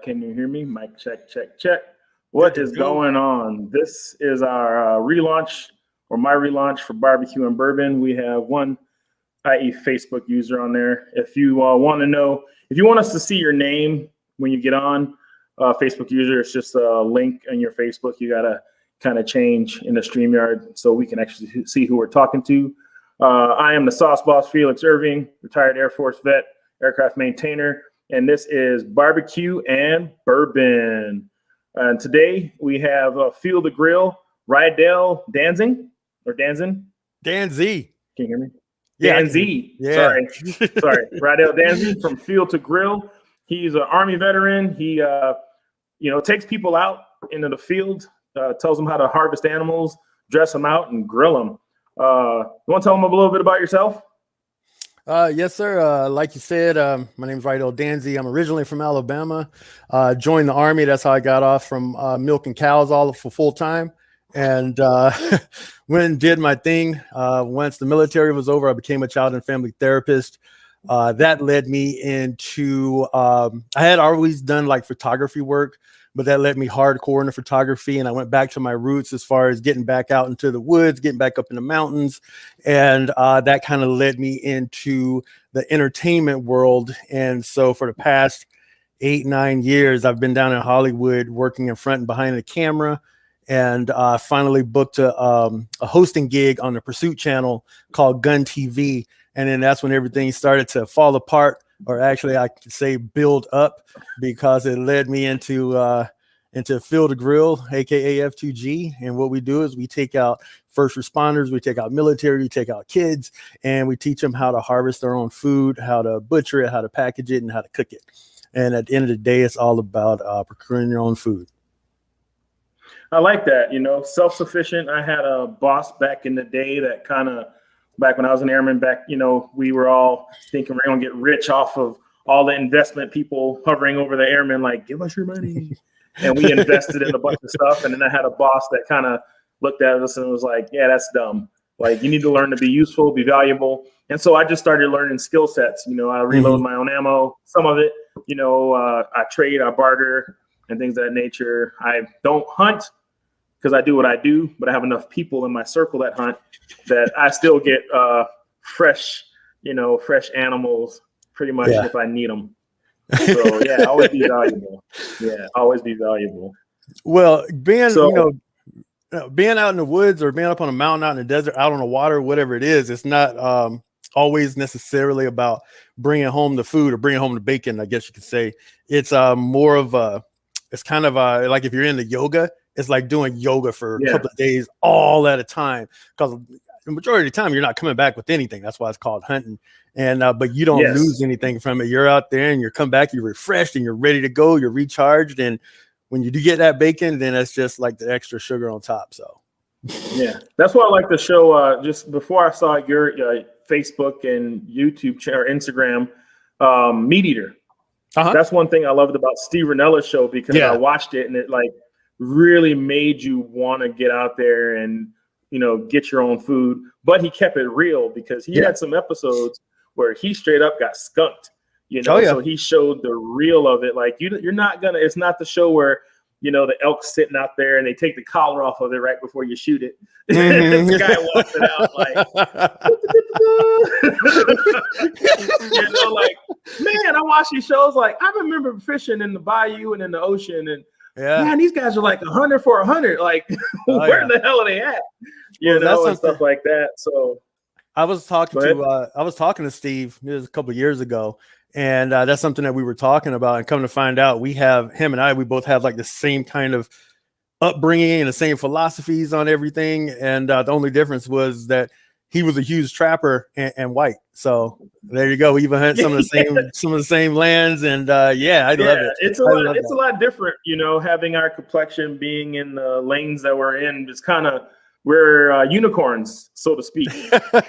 Can you hear me? Mic check, check, check. What is going on? This is our relaunch or my relaunch for barbecue and bourbon. We have one IE Facebook user on there. If you want to know, if you want us to see your name when you get on Facebook user, it's just a link on your Facebook. You got to kind of change in the StreamYard so we can actually see who we're talking to. I am the Sauce Boss Felix Irving, retired Air Force vet, aircraft maintainer, and this is Barbecue and Bourbon. And today we have Fuel the Grill, Rydell Danzig. Can you hear me? Yeah, Danzig. Yeah. Sorry. Rydell Danzig from Fuel to Grill. He's an Army veteran. He, takes people out into the field, tells them how to harvest animals, dress them out, and grill them. You want to tell them a little bit about yourself? Yes, sir. Like you said, my name is Rydell Danzig. I'm originally from Alabama. Joined the Army. That's how I got off from milking cows all for full time. And went and did my thing. Once the military was over, I became a child and family therapist. That led me into, I had always done like photography work, but that led me hardcore into photography. And I went back to my roots as far as getting back out into the woods, getting back up in the mountains. And that kind of led me into the entertainment world. And so for the past 8-9 years, I've been down in Hollywood working in front and behind the camera. And finally booked a hosting gig on the Pursuit channel called Gun TV. And then that's when everything started to fall apart, or actually I could say build up, because it led me into Fuel the Grill, aka F2G. And what we do is we take out first responders, we take out military, we take out kids, and we teach them how to harvest their own food, how to butcher it, how to package it, and how to cook it. And at the end of the day, it's all about procuring your own food. I like that, self-sufficient. I had a boss back in the day that kind of, back when I was an airman, we were all thinking we're going to get rich off of all the investment people hovering over the airmen, like, give us your money. And we invested in a bunch of stuff. And then I had a boss that kind of looked at us and was like, yeah, that's dumb. Like, you need to learn to be useful, be valuable. And so I just started learning skill sets. I reload my own ammo, some of it, I trade, I barter, and things of that nature. I don't hunt because I do what I do, but I have enough people in my circle that hunt that I still get fresh animals pretty much if I need them. So yeah, always be valuable. Yeah, always be valuable. Well, being out in the woods or being up on a mountain, out in the desert, out on the water, whatever it is, it's not always necessarily about bringing home the food or bringing home the bacon, I guess you could say. It's more of it's kind of like if you're into yoga, it's like doing yoga for a couple of days all at a time, because the majority of the time you're not coming back with anything. That's why it's called hunting. And but you don't lose anything from it. You're out there and you come back, you're refreshed and you're ready to go, you're recharged. And when you do get that bacon, then it's just like the extra sugar on top. So yeah, that's why I like the show. Just before I saw your Facebook and YouTube or Instagram, Meat Eater. That's one thing I loved about Steve Rinella's show, because I watched it and it like really made you want to get out there and get your own food. But he kept it real, because he had some episodes where he straight up got skunked. So he showed the real of it. Like you're not gonna. It's not the show where the elk's sitting out there and they take the collar off of it right before you shoot it. This guy walks it out like, like, man, I watch these shows. Like, I remember fishing in the bayou and in the ocean, and man, these guys are like 100 for 100. Like, where the hell are they at? And stuff like that. So I was talking to Steve. It was a couple of years ago. And that's something that we were talking about, and come to find out, we both have like the same kind of upbringing and the same philosophies on everything. And the only difference was that he was a huge trapper and white. So there you go. We even had some of the same lands. And I love it. It's a lot different, having our complexion, being in the lanes that we're in. It's kind of, we're unicorns, so to speak,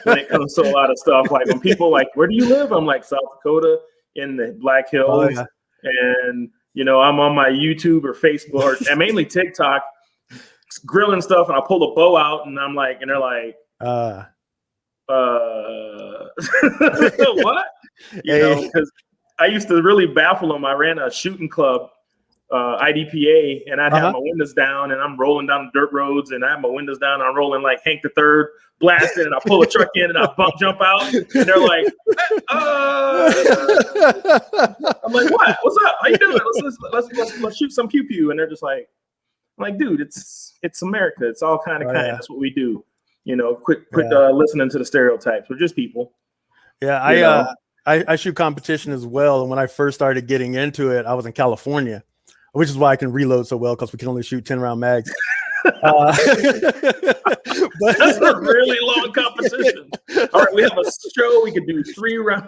when it comes to a lot of stuff. Like when people like, where do you live? I'm like, South Dakota in the Black Hills. And, I'm on my YouTube or Facebook and mainly TikTok grilling stuff. And I pull a bow out and I'm like, and they're like, what? Because I used to really baffle them. I ran a shooting club IDPA, and I'd have my windows down, and I'm rolling down the dirt roads, and I have my windows down, and I'm rolling like Hank the Third, blasting, and I pull a truck in, and I jump out, and they're like, I'm like, what? What's up? How you doing? Let's shoot some pew pew, and they're just like, I'm like, dude, it's America. It's all kind. That's what we do. Quit listening to the stereotypes. We're just people. Yeah, I shoot competition as well, and when I first started getting into it, I was in California, which is why I can reload so well, because we can only shoot 10-round mags. But that's a really long competition. All right, we have a show. We could do 3 rounds,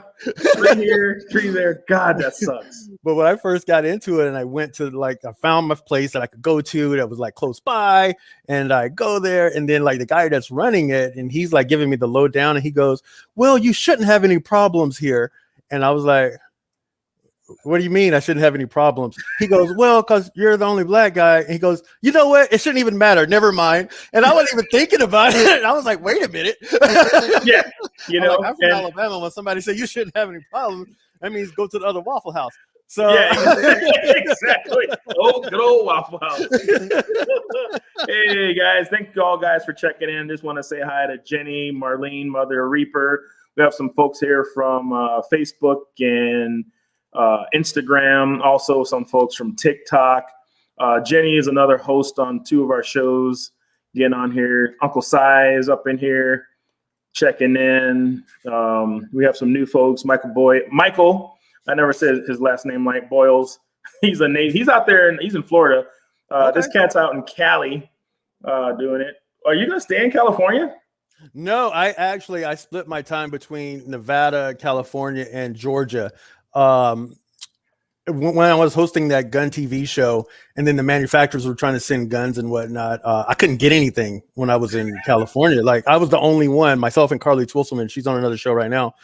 3 here, 3 there. God, that sucks. But when I first got into it, and I went to I found my place that I could go to that was close by, and I go there, and then the guy that's running it, and he's giving me the lowdown, and he goes, "Well, you shouldn't have any problems here." And I was like, "What do you mean I shouldn't have any problems?" He goes, "Well, because you're the only black guy." And he goes, "You know what? It shouldn't even matter. Never mind." And I wasn't even thinking about it. And I was like, "Wait a minute." Yeah, I'm from Alabama. When somebody say you shouldn't have any problems, that means go to the other Waffle House. So yeah, exactly. Oh, good old Waffle House. Hey guys, thank you all guys for checking in. Just want to say hi to Jenny, Marlene, Mother Reaper. We have some folks here from Facebook and Instagram, also some folks from TikTok. Jenny is another host on 2 of our shows, getting on here. Uncle Cy is up in here checking in. We have some new folks. Michael, I never said his last name right, Boyles. He's out there, and he's in Florida. This cat's out in Cali doing it. Are you gonna stay in California? No, I split my time between Nevada, California, and Georgia. When I was hosting that gun TV show, and then the manufacturers were trying to send guns and whatnot, I couldn't get anything when I was in California. I was the only one, myself and Carly Twisselman, she's on another show right now,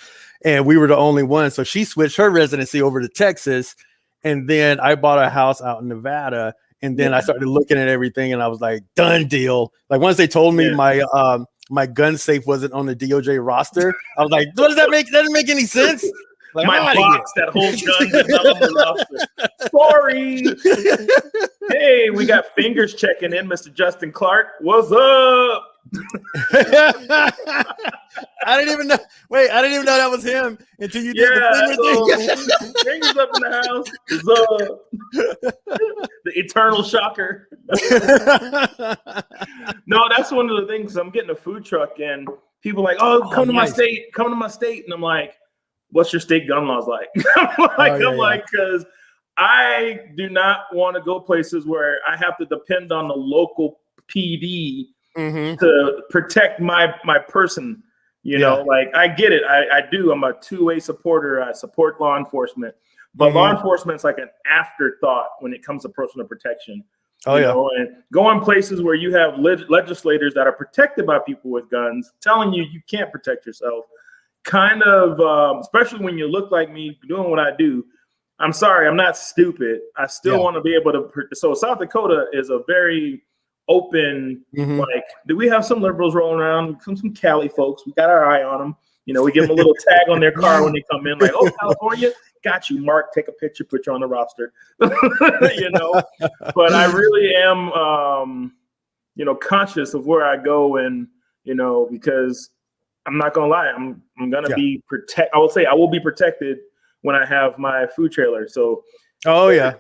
and we were the only one. So she switched her residency over to Texas, and then I bought a house out in Nevada, and then I started looking at everything, and I was like, done deal. Once they told me my gun safe wasn't on the DOJ roster, I was like, what does that make? That doesn't make any sense. My box that holds guns is not on the roster. Sorry. Hey, we got fingers checking in, Mr. Justin Clark. What's up? I didn't even know. Wait, I didn't even know that was him until you did the finger thing. Fingers up in the house. The eternal shocker. No, that's one of the things. I'm getting a food truck, and people are like, "Oh, come to my state. Come to my state." And I'm like, what's your state gun laws like? Because I do not want to go places where I have to depend on the local PD to protect my person. I get it. I do. I'm a 2-way supporter. I support law enforcement, but law enforcement's like an afterthought when it comes to personal protection. And going places where you have legislators that are protected by people with guns telling you can't protect yourself. Kind of, especially when you look like me doing what I do. I'm sorry, I'm not stupid. I still want to be able to. So South Dakota is a very open, do we have some liberals rolling around? Some Cali folks. We got our eye on them. We give them a little tag on their car when they come in, like, oh, California, got you, Mark, take a picture, put you on the roster. But I really am, conscious of where I go, and, because I'm not gonna lie. I'm gonna be I will say I will be protected when I have my food trailer. So, it's one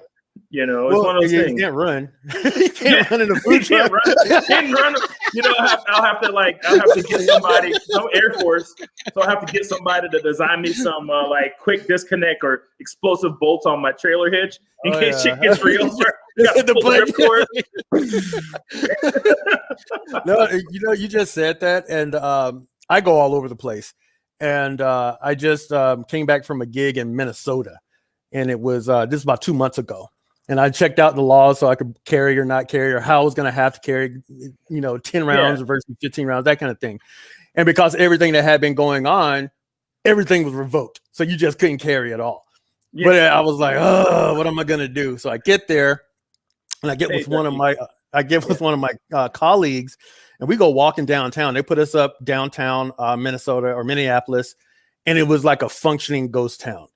of those things. You can't run. You can't run in a food truck. Can't run. I'll have to get somebody, some Air Force. So I'll have to get somebody to design me some quick disconnect or explosive bolts on my trailer hitch in case shit gets real. No, you just said that, and I go all over the place. And I just came back from a gig in Minnesota, and it was this is about 2 months ago. And I checked out the laws so I could carry or not carry, or how I was going to have to carry, 10 rounds versus 15 rounds, that kind of thing. And because everything that had been going on, everything was revoked. So you just couldn't carry at all. Yeah. But I was like, oh, what am I going to do? So I get there, and I get with one of my colleagues, and we go walking downtown. They put us up downtown Minnesota or Minneapolis, and it was like a functioning ghost town.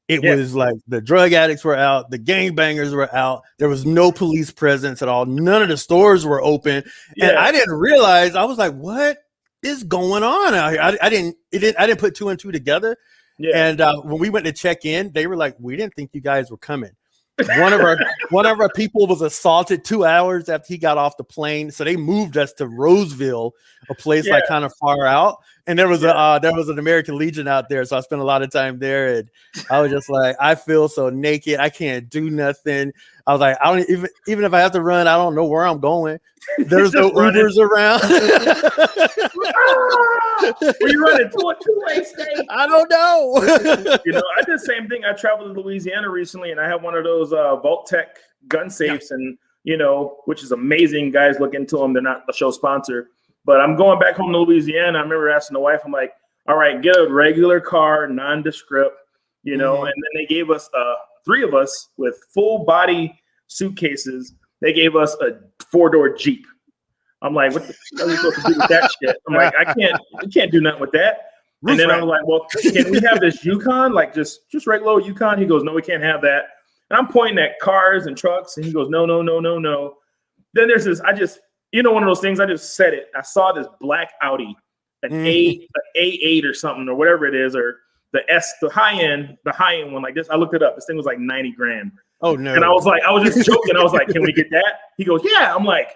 It was like the drug addicts were out, the gangbangers were out. There was no police presence at all. None of the stores were open, and I didn't realize. I was like, "What is going on out here?" I didn't put two and two together. Yeah. And when we went to check in, they were like, "We didn't think you guys were coming." One of our people was assaulted 2 hours after he got off the plane, so they moved us to Roseville, a place like kind of far out. And there was an American Legion out there, so I spent a lot of time there. And I was just like, I feel so naked. I can't do nothing. I was like, I don't even if I have to run, I don't know where I'm going. There's no Ubers around. Were you running to a two-way state? I don't know. I did the same thing. I traveled to Louisiana recently, and I have one of those Vault-Tec gun safes, and which is amazing. Guys, look into them. They're not a show sponsor, but I'm going back home to Louisiana. I remember asking the wife, I'm like, all right, get a regular car, nondescript, and then they gave us 3 of us with full body suitcases. They gave us a 4-door Jeep. I'm like, what the hell are we supposed to do with that shit? I'm like, we can't do nothing with that. And then I was like, well, can we have this Yukon? Like just regular Yukon? He goes, no, we can't have that. And I'm pointing at cars and trucks, and he goes, no. Then there's this, one of those things, I just said it. I saw this black Audi, an A8 or something, or whatever it is, or the high end one like this. I looked it up. This thing was like $90,000. Oh no. And I was just joking. I was like, can we get that? He goes, yeah. I'm like,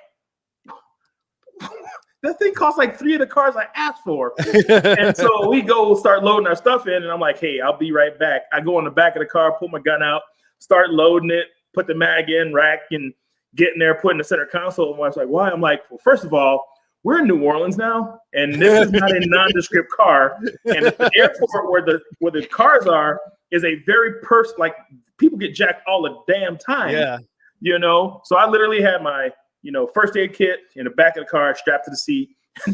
that thing costs like 3 of the cars I asked for. And so we go start loading our stuff in, and I'm like, hey, I'll be right back. I go in the back of the car, pull my gun out, start loading it, put the mag in, rack, and get in there, put in the center console. And I was like, why? I'm like, well, first of all, we're in New Orleans now, and this is not a nondescript car. And the airport where the cars are is a very like people get jacked all the damn time. Yeah. So I literally had my first aid kit in the back of the car, strapped to the seat,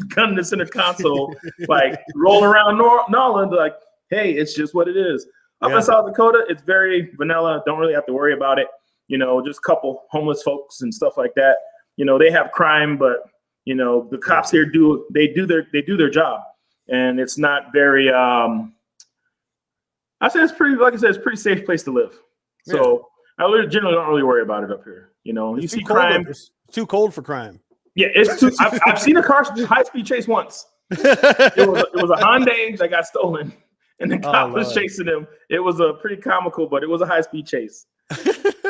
gun in the center console, like rolling around Norland, like, hey, it's just what it is. Up in South Dakota, it's very vanilla. Don't really have to worry about it. Just a couple homeless folks and stuff like that. They have crime, but the cops here do their job, and it's not very. I say it's pretty. Like I said, it's a pretty safe place to live. So I generally don't really worry about it up here. You see crime. It's too cold for crime. Yeah, it's too. I've seen a car high-speed chase once. It was a Hyundai that got stolen, and the cop was chasing him. It was a pretty comical, but it was a high-speed chase.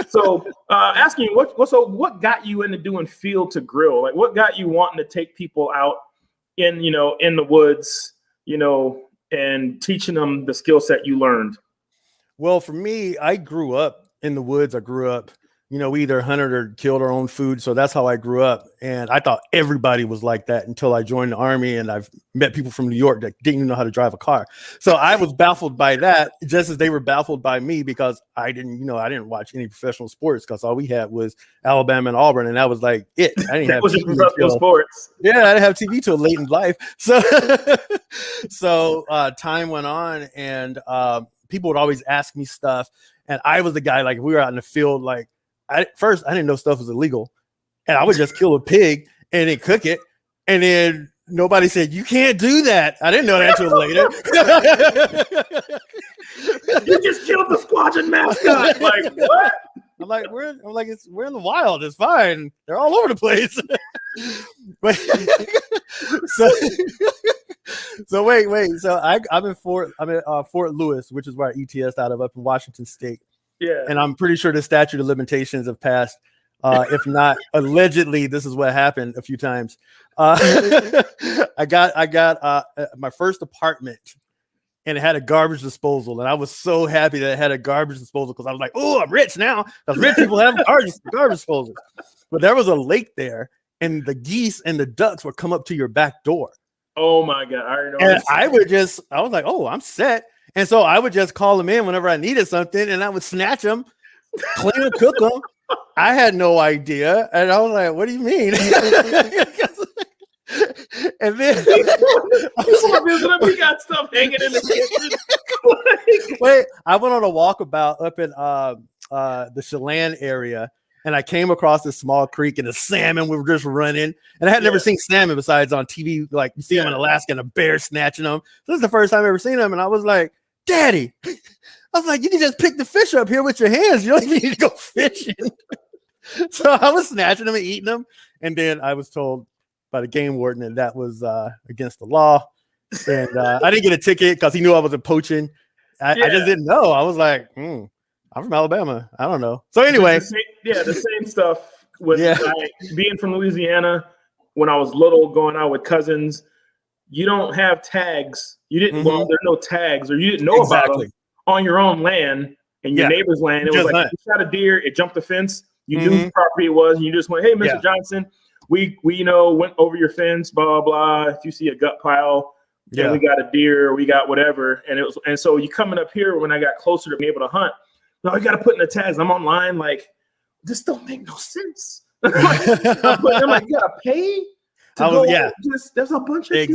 So, asking you, what got you into doing field to grill? Like, what got you wanting to take people out in the woods, and teaching them the skill set you learned? Well, for me, I grew up in the woods. I grew up, we either hunted or killed our own food. So that's how I grew up. And I thought everybody was like that until I joined the Army, and I've met people from New York that didn't even know how to drive a car. So I was baffled by that, just as they were baffled by me, because I didn't watch any professional sports, because all we had was Alabama and Auburn. And that was like it. I didn't have TV sports. Yeah, I didn't have TV till late in life. So time went on, and people would always ask me stuff. And I was the guy, like, we were out in the field, like, first, I didn't know stuff was illegal, and I would just kill a pig and then cook it, and then nobody said, you can't do that. I didn't know that until later. You just killed the squadron mascot. Like, what? I'm like, we're in the wild. It's fine. They're all over the place. But so wait. So I'm in Fort Lewis, which is where I ETS'd out of, up in Washington State. Yeah. And I'm pretty sure the statute of limitations have passed. If not, allegedly, this is what happened a few times. I got my first apartment, and it had a garbage disposal, and I was so happy that it had a garbage disposal, because I was like, "Oh, I'm rich now." Because rich people have garbage disposals. But there was a lake there, and the geese and the ducks would come up to your back door. Oh my God! I was like, "Oh, I'm set." And so I would just call them in whenever I needed something, and I would snatch them, clean them, cook them. I had no idea, and I was like, "What do you mean?" And then we got stuff hanging in the kitchen. Wait, I went on a walkabout up in the Chelan area, and I came across this small creek, and the salmon were just running. And I had never seen salmon besides on TV, like you see them in Alaska, and a bear snatching them. This is the first time I ever seen them, and I was like, "Daddy, I was like, you can just pick the fish up here with your hands. You don't even need to go fishing. So I was snatching them and eating them. And then I was told by the game warden that was against the law. And I didn't get a ticket because he knew I wasn't poaching. I just didn't know. I was like, I'm from Alabama. I don't know. So anyway. The same stuff with being from Louisiana. When I was little, going out with cousins, you don't have tags. You didn't. Well, there are no tags, or you didn't know about them on your own land and your neighbor's land. It was like you shot a deer, it jumped the fence. You knew whose property it was, and you just went, "Hey, Mr. Johnson, we went over your fence, blah blah blah. If you see a gut pile, and we got a deer, we got whatever." And so you coming up here when I got closer to being able to hunt. No, you got to put in the tags. I'm online, like this don't make no sense. I'm like, you gotta pay. There's a bunch of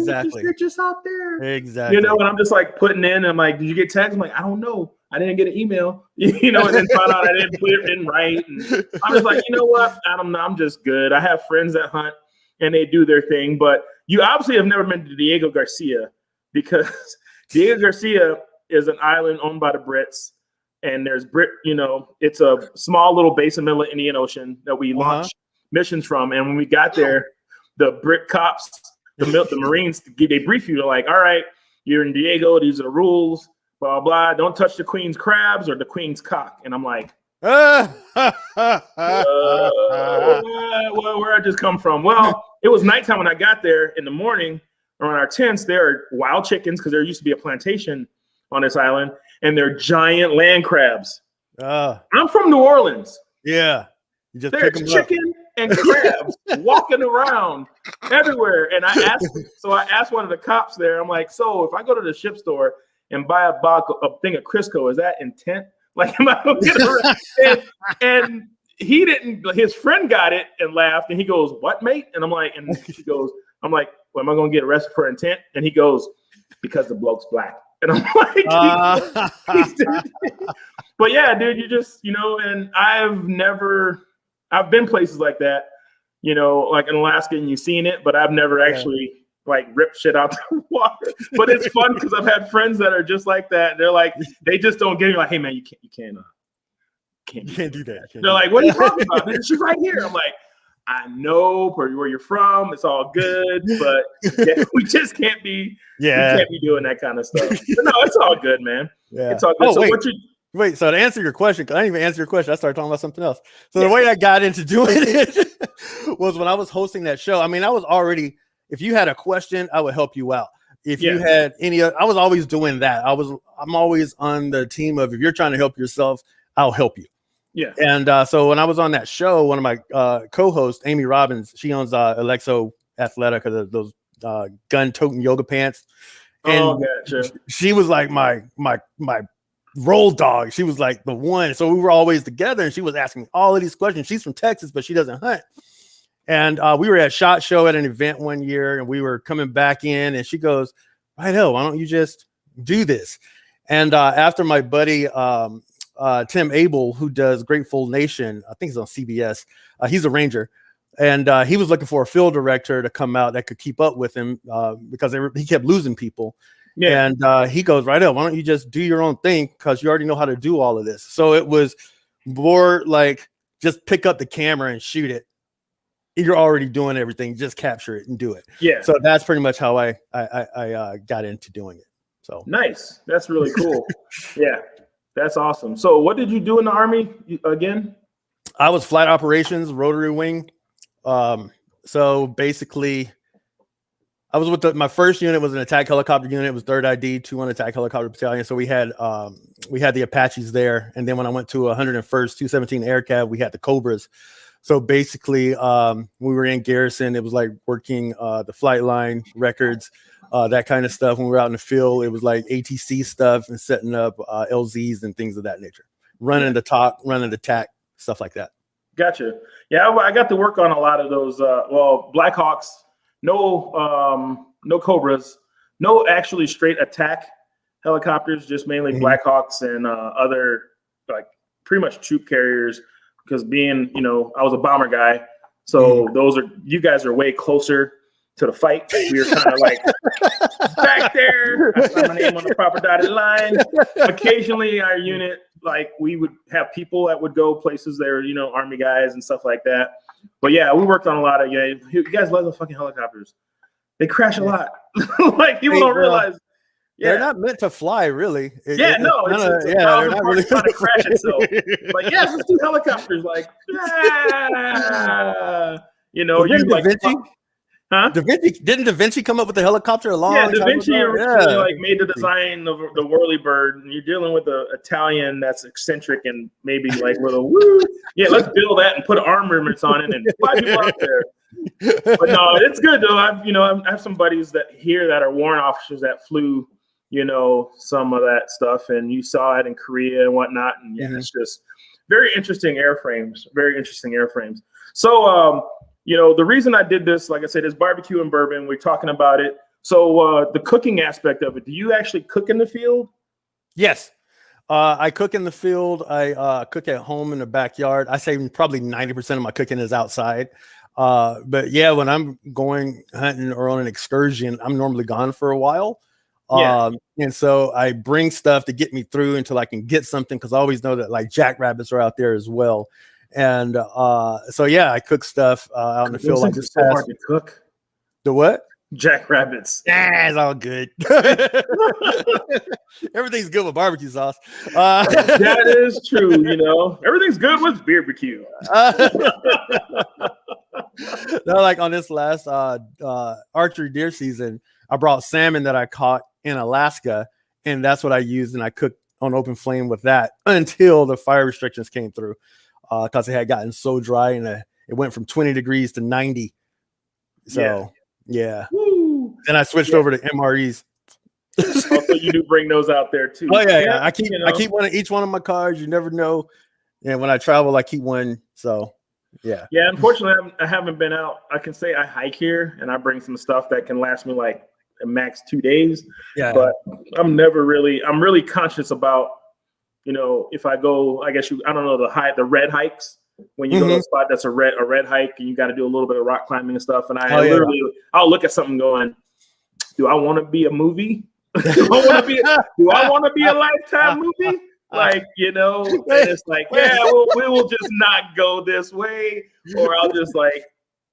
just out there. Exactly. And I'm just like putting in. I'm like, did you get tags? I'm like, I don't know. I didn't get an email. And then found out I didn't put it in right. And I'm just like, you know what? I don't know. I'm just good. I have friends that hunt and they do their thing. But you obviously have never been to Diego Garcia, because Diego Garcia is an island owned by the Brits. And there's it's a small little base in the middle of the Indian Ocean that we launched missions from. And when we got there, the Brit cops, the Marines, they brief you. They're like, all right, you're in Diego. These are the rules, blah, blah. Don't touch the queen's crabs or the queen's cock. And I'm like, where'd I just come from? Well, it was nighttime when I got there. In the morning, around our tents, there are wild chickens, because there used to be a plantation on this island, and they're giant land crabs. I'm from New Orleans. Yeah. You just There's chicken and crabs walking around everywhere. And I asked one of the cops there, I'm like, so if I go to the ship store and buy a thing of Crisco, is that intent? Like, am I going to get around? And he didn't, his friend got it and laughed, and he goes, what, mate? And I'm like, I'm like, well, am I going to get arrested for intent? And he goes, because the bloke's black. And I'm like, but yeah, dude, you just, and I've been places like that, like in Alaska, and you've seen it, but I've never actually like ripped shit out the water. But it's fun because I've had friends that are just like that. And they're like, they just don't get it. Like, hey man, you can't do that. They're like, what are you talking about? She's right here. I'm like, I know where you're from. It's all good, but we just can't be. Yeah, we can't be doing that kind of stuff. But no, it's all good, man. Yeah, it's all good. Wait, so to answer your question, because I didn't even answer your question. I started talking about something else. So the way I got into doing it was when I was hosting that show. I mean, I was already, if you had a question, I would help you out. If you had any, I was always doing that. I'm always on the team of, if you're trying to help yourself, I'll help you. Yeah. And so when I was on that show, one of my co-hosts, Amy Robbins, she owns Alexo Athletica, those gun-toting yoga pants. And she was like my roll dog. She was like the one. So we were always together, and she was asking me all of these questions. She's from Texas, but she doesn't hunt. And we were at SHOT Show at an event one year, and we were coming back in, and she goes, Rydell, why don't you just do this? And after my buddy Tim Abel, who does Grateful Nation, I think he's on CBS, he's a ranger, and he was looking for a field director to come out that could keep up with him because he kept losing people. Yeah. And he goes, Rydell, why don't you just do your own thing, because you already know how to do all of this. So it was more like, just pick up the camera and shoot it. You're already doing everything. Just capture it and do it. Yeah. So that's pretty much how I got into doing it. So nice. That's really cool. Yeah. That's awesome. So what did you do in the Army again? I was flight operations, rotary wing. So basically, I was with my first unit was an attack helicopter unit. It was 3rd ID, 200 attack helicopter battalion. So we had the Apaches there. And then when I went to 101st, 217 Air Cav, we had the Cobras. So basically, we were in garrison. It was like working the flight line records, that kind of stuff. When we were out in the field, it was like ATC stuff and setting up LZs and things of that nature. Running the talk, running the TAC, stuff like that. Gotcha. Yeah, I got to work on a lot of those. Blackhawks, no Cobras, no actually straight attack helicopters, just mainly Blackhawks and other like pretty much troop carriers. Because being, I was a bomber guy, so you guys are way closer to the fight. We were kind of like back there. I saw my name on the proper dotted line. Occasionally, our unit, like we would have people that would go places there, you know, Army guys and stuff like that. But yeah, we worked on a lot of, you guys love the fucking helicopters. They crash a lot. Like people don't realize. Yeah. They're not meant to fly, really. They're not really trying to crash itself. Like, yes, let's do helicopters. Like, you know, well, you like, Da Vinci? Huh? Didn't Da Vinci come up with the helicopter a long time ago? Da Vinci originally like made the design of the whirly bird, and you're dealing with an Italian that's eccentric and maybe like little woo. Yeah, let's build that and put armaments on it and fly people out there. But no, it's good though. I have some buddies that here that are warrant officers that flew, you know, some of that stuff, and you saw it in Korea and whatnot. And yeah, it's just very interesting airframes. So, you know, the reason I did this, like I said, is barbecue and bourbon. We're talking about it. So the cooking aspect of it, do you actually cook in the field? Yes. I cook in the field. I cook at home in the backyard. I say probably 90% of my cooking is outside. But yeah, when I'm going hunting or on an excursion, I'm normally gone for a while. And so I bring stuff to get me through until I can get something, because I always know that like jackrabbits are out there as well. And so yeah, I cook stuff out in the field. Like it's so hard to cook. The what? Jackrabbits. It's all good. Everything's good with barbecue sauce. That is true. You know, everything's good with BBQ. No, like on this last archery deer season, I brought salmon that I caught in Alaska, and that's what I used, and I cooked on open flame with that until the fire restrictions came through, because it had gotten so dry, and it went from 20 degrees to 90. So yeah. Then I switched over to MREs. Also, you do bring those out there too. Oh yeah. I keep one of each one of my cars. You never know. And when I travel, I keep one. So yeah. Unfortunately, I haven't been out. I can say I hike here, and I bring some stuff that can last me like a max 2 days. Yeah. But I'm really conscious about, you know, if I go, I guess I don't know, the red hikes. When you go to a spot that's a red hike, and you got to do a little bit of rock climbing and stuff, and I'll look at something going, do I want to be a movie? Do I want to be a Lifetime movie? Like, you know, and it's like, we will just not go this way, or I'll just like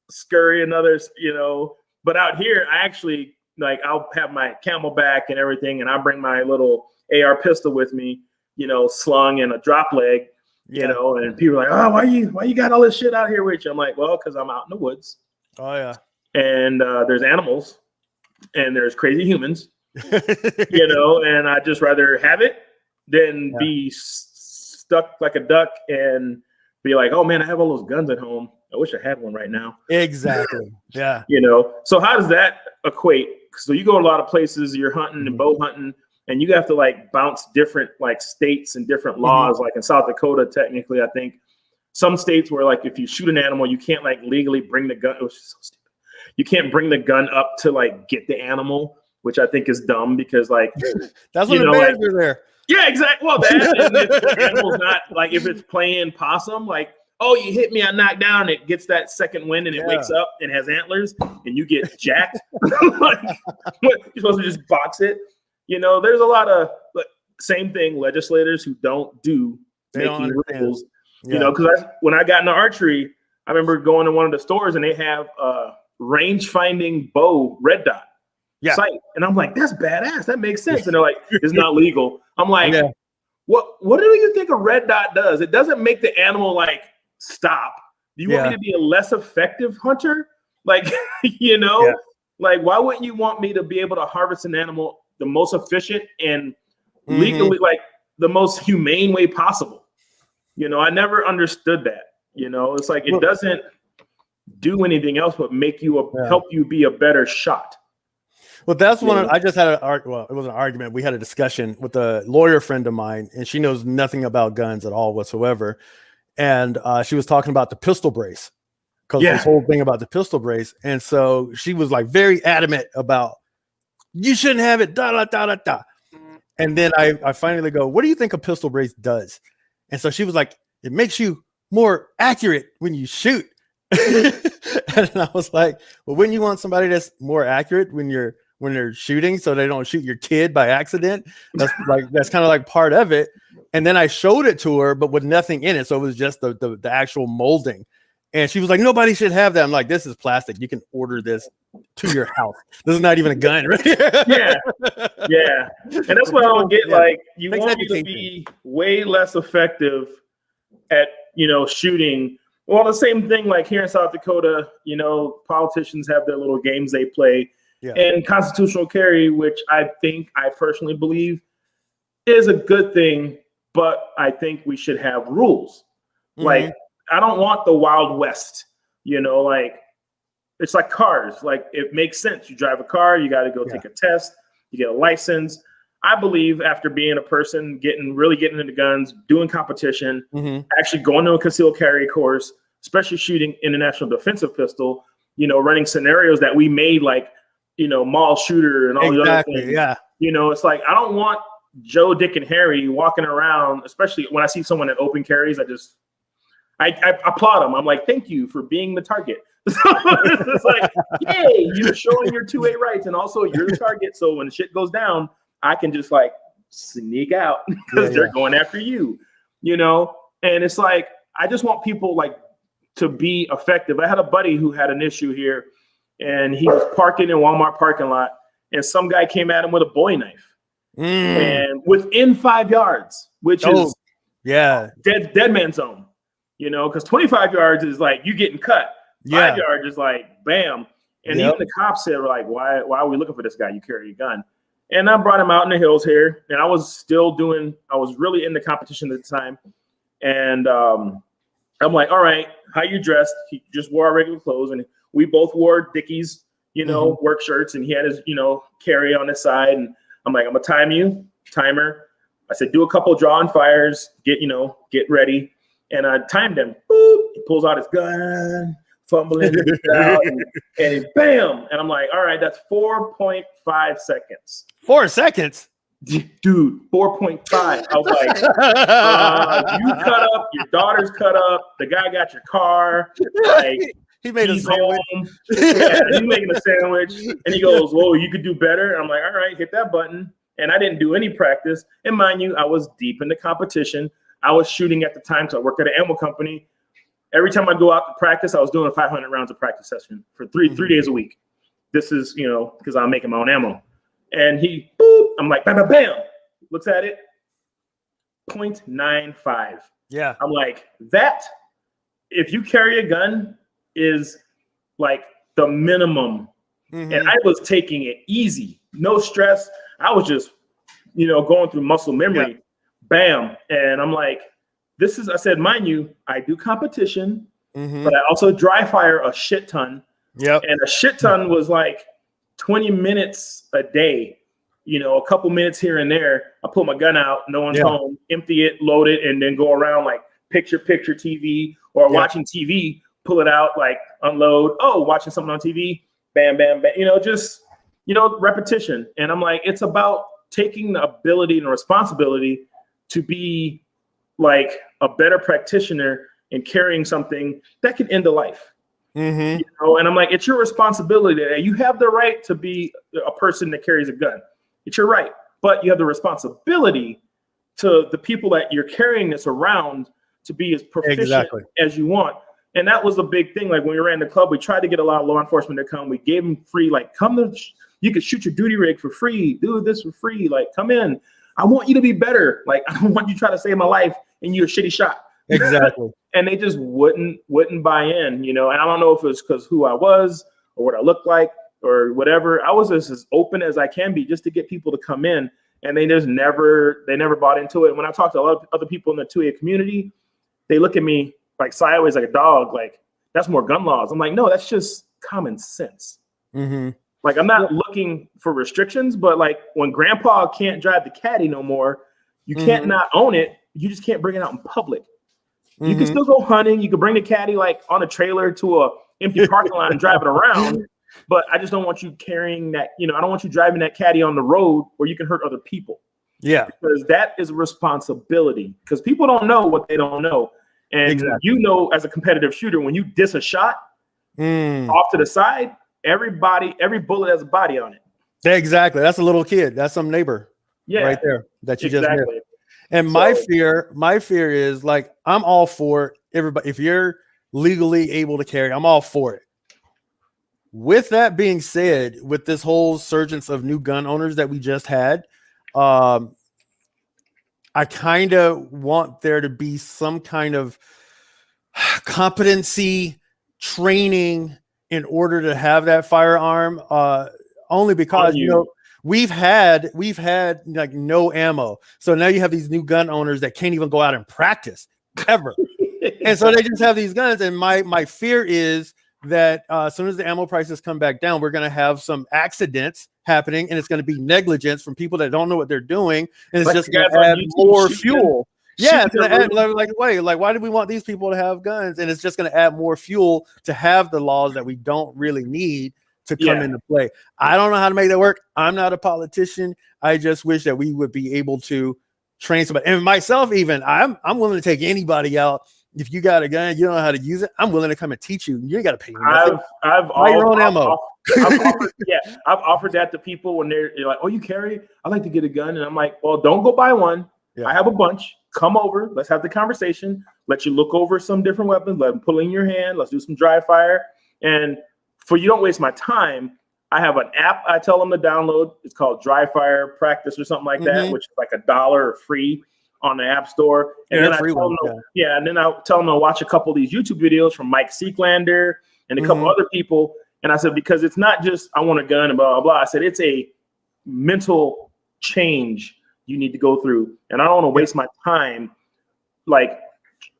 scurry another, you know. But out here, I actually like, I'll have my Camelback and everything, and I bring my little AR pistol with me, you know, slung in a drop leg. You know, and people are like, oh, why you got all this shit out here with you? I'm like, well, because I'm out in the woods. Oh yeah. And there's animals, and there's crazy humans, you know, and I'd just rather have it than be stuck like a duck and be like, oh man, I have all those guns at home. I wish I had one right now. Exactly. Yeah. You know, so how does that equate? So you go to a lot of places, you're hunting and bow hunting, and you have to like bounce different like states and different laws. Like in South Dakota, technically, I think some states where like if you shoot an animal, you can't like legally bring the gun. It was just so stupid. You can't bring the gun up to like get the animal, which I think is dumb, because like that's when the bears are there. Yeah, exactly. Well, that and if the animal's not like, if it's playing possum, like, oh, you hit me, I knocked down, and it gets that second wind and it wakes up and has antlers, and you get jacked. Like, you're supposed to just box it. You know, there's a lot of same thing. Legislators who don't do making rules. You know, because when I got into archery, I remember going to one of the stores and they have a range finding bow red dot sight, and I'm like, that's badass. That makes sense. And they're like, it's not legal. I'm like, what do you think a red dot does? It doesn't make the animal like stop. Do you want me to be a less effective hunter? Like, you know, like why wouldn't you want me to be able to harvest an animal the most efficient and legally, like the most humane way possible? You know, I never understood that. You know, it's like it doesn't do anything else but make you help you be a better shot. Well, that's one. I just had it was an argument. We had a discussion with a lawyer friend of mine, and she knows nothing about guns at all whatsoever. And she was talking about the pistol brace, because this whole thing about the pistol brace. And so she was like very adamant about, you shouldn't have it, da, da, da, da, da. And then I finally go, what do you think a pistol brace does? And so she was like, it makes you more accurate when you shoot. And I was like, well, wouldn't you want somebody that's more accurate when they're shooting, so they don't shoot your kid by accident? That's kind of like part of it. And then I showed it to her, but with nothing in it. So it was just the actual molding. And she was like, nobody should have that. I'm like, this is plastic. You can order this to your house. This is not even a gun, right? Yeah. Yeah. And that's what I don't get. Yeah. Like, you want me to be way less effective at, shooting. Well, the same thing, like here in South Dakota, politicians have their little games they play. Yeah. And constitutional carry, which I personally believe is a good thing, but I think we should have rules. Mm-hmm. Like, I don't want the Wild West, like, it's like cars. Like, it makes sense. You drive a car, you got to go take a test, you get a license. I believe after being a person, really getting into guns, doing competition, actually going to a concealed carry course, especially shooting international defensive pistol, running scenarios that we made, like, mall shooter and all the other things. Yeah. It's like, I don't want Joe, Dick, and Harry walking around, especially when I see someone at open carries. I applaud them. I'm like, thank you for being the target. It's like, yay, you're showing your 2A rights, and also you're the target. So when shit goes down, I can just like sneak out because they're going after you, And it's like, I just want people like to be effective. I had a buddy who had an issue here, and he was parking in Walmart parking lot, and some guy came at him with a bowie knife, and within 5 yards, which is dead man zone, because 25 yards is like you getting cut. 5 yards is like bam. And even the cops said, like, why are we looking for this guy? You carry a gun. And I brought him out in the hills here, and I was really in the competition at the time. And I'm like, all right, how you dressed? He just wore our regular clothes, and we both wore Dickies, work shirts, and he had his, carry on his side. And I'm like, I'm gonna time you, timer. I said, do a couple draw and fires, get ready. And I timed him. Boop. He pulls out his gun, fumbling it out, and bam. And I'm like, all right, that's 4.5 seconds. 4 seconds? Dude, 4.5. I was like, you cut up, your daughter's cut up, the guy got your car. Like, he made a sandwich. He's making a sandwich. And he goes, whoa, you could do better. And I'm like, all right, hit that button. And I didn't do any practice. And mind you, I was deep in the competition. I was shooting at the time, so I worked at an ammo company. Every time I go out to practice, I was doing 500 rounds of practice session for three days a week. This is, because I'm making my own ammo. And he, boop, I'm like, bam, bam, bam. Looks at it, 0.95. Yeah. I'm like, that, if you carry a gun, is like the minimum. And I was taking it easy, no stress. I was just, going through muscle memory. Yeah. Bam. And I'm like, I said, mind you, I do competition, but I also dry fire a shit ton. Yep. And a shit ton was like 20 minutes a day, a couple minutes here and there. I pull my gun out, no one's home, empty it, load it, and then go around like picture TV or watching TV, pull it out, like unload. Oh, watching something on TV, bam, bam, bam, repetition. And I'm like, it's about taking the ability and responsibility to be like a better practitioner and carrying something that could end a life. And I'm like, it's your responsibility. You have the right to be a person that carries a gun. It's your right, but you have the responsibility to the people that you're carrying this around to be as proficient as you want. And that was a big thing. Like when we ran the club, we tried to get a lot of law enforcement to come. We gave them free, like, you could shoot your duty rig for free, do this for free, like come in. I want you to be better. Like, I don't want you to try to save my life and you're a shitty shot. Exactly. And they just wouldn't buy in, And I don't know if it was because who I was or what I looked like or whatever. I was just as open as I can be just to get people to come in. And they never bought into it. When I talk to a lot of other people in the 2A community, they look at me like sideways like a dog, like that's more gun laws. I'm like, no, that's just common sense. Like, I'm not looking for restrictions, but like when grandpa can't drive the caddy no more, you can't not own it. You just can't bring it out in public. You can still go hunting. You can bring the caddy like on a trailer to a empty parking lot and drive it around. But I just don't want you carrying that, I don't want you driving that caddy on the road where you can hurt other people. Yeah. Because that is a responsibility. Because people don't know what they don't know. And as a competitive shooter, when you diss a shot, Off to the side, every bullet has a body on it. Exactly. That's a little kid. That's some neighbor right there that you just missed. And my fear is like, I'm all for everybody. If you're legally able to carry, I'm all for it. With that being said, with this whole surgence of new gun owners that we just had, I kind of want there to be some kind of competency training in order to have that firearm, only because we've had like no ammo. So now you have these new gun owners that can't even go out and practice ever. And so they just have these guns. And my fear is that as soon as the ammo prices come back down, we're going to have some accidents happening, and it's going to be negligence from people that don't know what they're doing. And it's just going to add more fuel. Yeah, it's going to add like, why do we want these people to have guns? And it's just going to add more fuel to have the laws that we don't really need to come into play. I don't know how to make that work. I'm not a politician. I just wish that we would be able to train somebody. And myself, even, I'm willing to take anybody out. If you got a gun, you don't know how to use it, I'm willing to come and teach you. You ain't got to pay me nothing. I've offered that to people when they're like, "Oh, you carry? I'd like to get a gun." And I'm like, "Well, don't go buy one. I have a bunch. Come over. Let's have the conversation. Let you look over some different weapons. Let them pull in your hand. Let's do some dry fire. And for you don't waste my time, I have an app I tell them to download. It's called Dry Fire Practice or something like that, which is like $1 free on the App Store. And then I tell them to watch a couple of these YouTube videos from Mike Seeklander and a couple other people. And I said, because it's not just I want a gun and blah, blah, blah. I said, it's a mental change you need to go through. And I don't want to waste my time like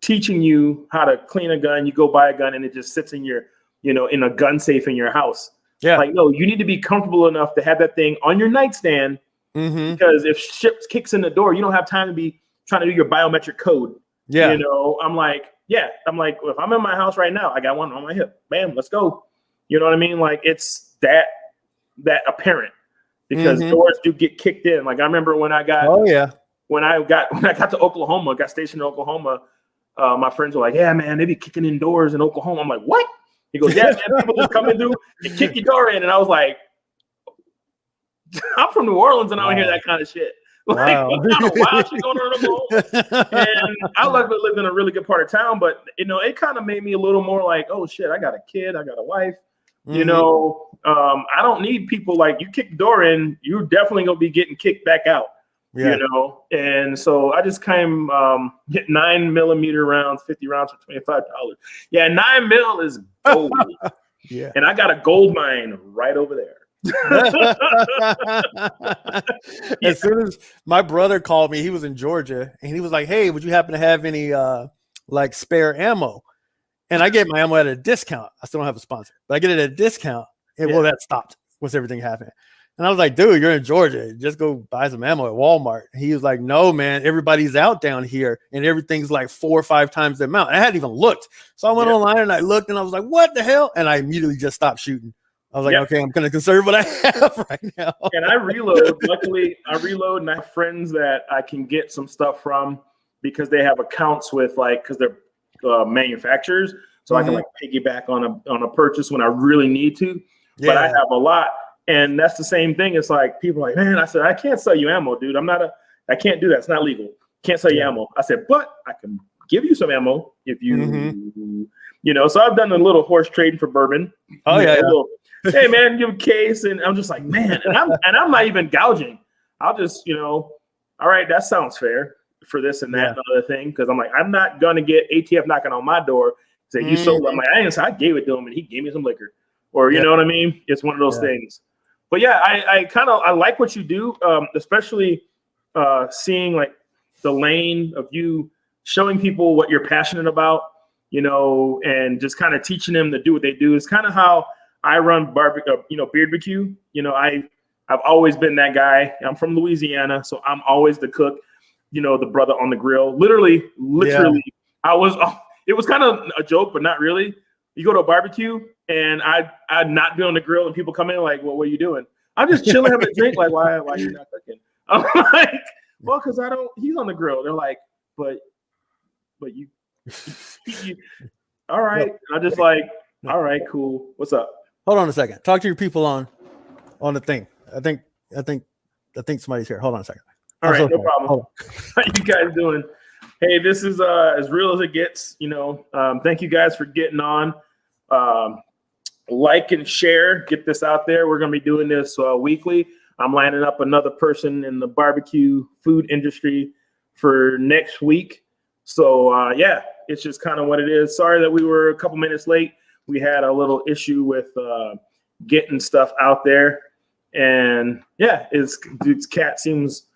teaching you how to clean a gun. You go buy a gun and it just sits in your, in a gun safe in your house. Yeah. Like, no, you need to be comfortable enough to have that thing on your nightstand. Because if shit kicks in the door, you don't have time to be trying to do your biometric code. Yeah. I'm like, well, if I'm in my house right now, I got one on my hip. Bam, let's go. You know what I mean? Like it's that apparent because doors do get kicked in. Like I remember when I got to Oklahoma, got stationed in Oklahoma, my friends were like, "Yeah, man, they be kicking in doors in Oklahoma." I'm like, "What?" He goes, "Yeah, man, people just come in through and kick your door in." And I was like, I'm from New Orleans and I don't hear that kind of shit. Like, what kind of wild shit going on in Oklahoma? And I lived in a really good part of town, but it kind of made me a little more like, oh shit, I got a kid, I got a wife. I don't need people like you kick the door in, you're definitely gonna be getting kicked back out. And so I just came get 9mm rounds, 50 rounds for $25. Yeah, 9mm is gold. And I got a gold mine right over there. As soon as my brother called me, he was in Georgia, and he was like, "Hey, would you happen to have any like spare ammo?" And I get my ammo at a discount. I still don't have a sponsor, but I get it at a discount. And well, that stopped once everything happened. And I was like, "Dude, you're in Georgia. Just go buy some ammo at Walmart." And he was like, "No, man, everybody's out down here, and everything's like 4 or 5 times the amount." And I hadn't even looked, so I went online and I looked, and I was like, "What the hell?" And I immediately just stopped shooting. I was like, okay, I'm going to conserve what I have right now. And I reload. Luckily, I reload, and I have friends that I can get some stuff from because they have accounts with because they're manufacturers. So I can piggyback on a purchase when I really need to. Yeah. But I have a lot. And that's the same thing. It's like people are like, man, I said, I can't sell you ammo, dude. I can't do that. It's not legal. Can't sell you ammo. I said, but I can give you some ammo if you, so I've done a little horse trading for bourbon. Oh, yeah. Hey man, give a case, and I'm just like, man, and I'm not even gouging. I'll just, all right, that sounds fair for this and that and other thing, because I'm like, I'm not gonna get ATF knocking on my door say you sold. I'm like, I gave it to him, and he gave me some liquor, or you know what I mean? It's one of those things. But yeah, I like what you do, especially seeing like the lane of you showing people what you're passionate about, and just kind of teaching them to do what they do. Is kind of how I run BBQ. I've always been that guy. I'm from Louisiana, so I'm always the cook, the brother on the grill. Literally, it was kind of a joke, but not really. You go to a barbecue and I'd not be on the grill and people come in like, well, what are you doing? I'm just chilling, having a drink. Like, why are you not cooking? I'm like, well, because he's on the grill. They're like, but you all right. Yep. I'm just like, All right, cool. What's up? Hold on a second. Talk to your people on the thing. I think somebody's here. Hold on a second. All right, no problem. How you guys doing? Hey, this is as real as it gets. Thank you guys for getting on. Like and share. Get this out there. We're going to be doing this weekly. I'm lining up another person in the barbecue food industry for next week. So, yeah, it's just kind of what it is. Sorry that we were a couple minutes late. We had a little issue with getting stuff out there. And, yeah, dude's cat seems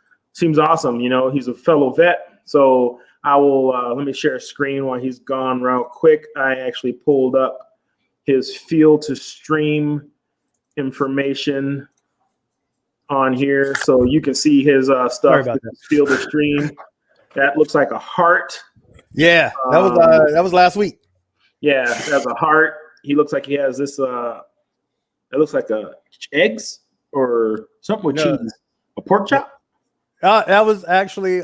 awesome. He's a fellow vet. So I will let me share a screen while he's gone real quick. I actually pulled up his field to stream information on here, so you can see his stuff. Field to stream. That looks like a heart. Yeah, that was last week. Yeah, that's a heart. He looks like he has this. It looks like eggs or something with cheese. A pork chop. That was actually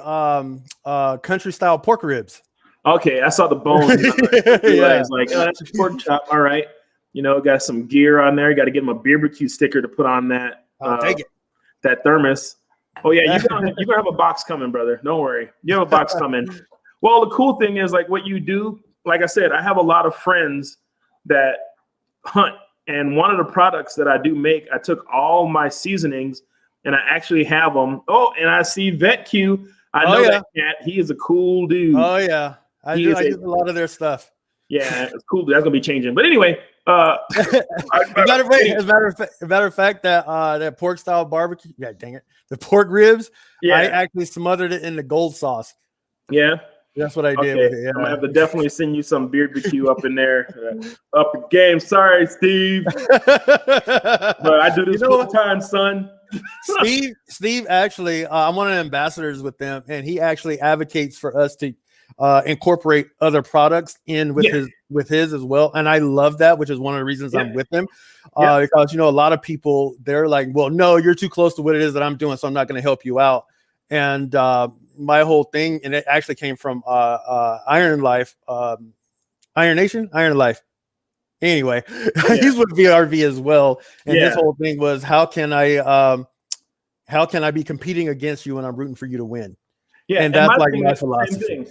country style pork ribs. Okay, I saw the bone. Yeah, it's like, that's a pork chop. All right, got some gear on there. You got to get him a BBQ sticker to put on that. I'll take it. That thermos. Oh yeah, you're gonna have a box coming, brother. Don't worry, you have a box coming. Well, the cool thing is, like, what you do. Like I said, I have a lot of friends that hunt, and one of the products that I do make, I took all my seasonings and I actually have them. Oh, and I see VetQ. I know that cat. He is a cool dude. Oh yeah, I use a lot of their stuff. Yeah, it's cool. That's gonna be changing. But anyway, as a matter of fact, that pork style barbecue. Yeah, dang it, the pork ribs. Yeah, I actually smothered it in the gold sauce. Yeah, that's what I did with it. Yeah. I'm gonna have to definitely send you some BBQ up in there, up the game. Sorry, Steve, but I do this full time, son. Steve actually, I'm one of the ambassadors with them, and he actually advocates for us to incorporate other products in with his as well. And I love that, which is one of the reasons I'm with him. Because a lot of people, they're like, well, no, you're too close to what it is that I'm doing, so I'm not going to help you out. And my whole thing, and it actually came from Iron Life, Iron Nation, Iron Life. Anyway, he's with VRV as well. And his whole thing was, how can I be competing against you when I'm rooting for you to win? Yeah, and that's like my philosophy.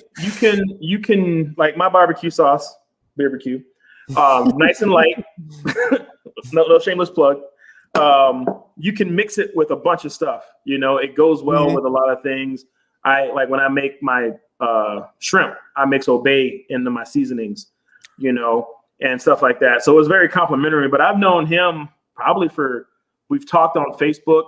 You can like my barbecue sauce, BBQ, nice and light. no shameless plug. You can mix it with a bunch of stuff. It goes well with a lot of things. I like when I make my shrimp, I mix Obey into my seasonings, and stuff like that. So it's very complimentary. But I've known him probably we've talked on Facebook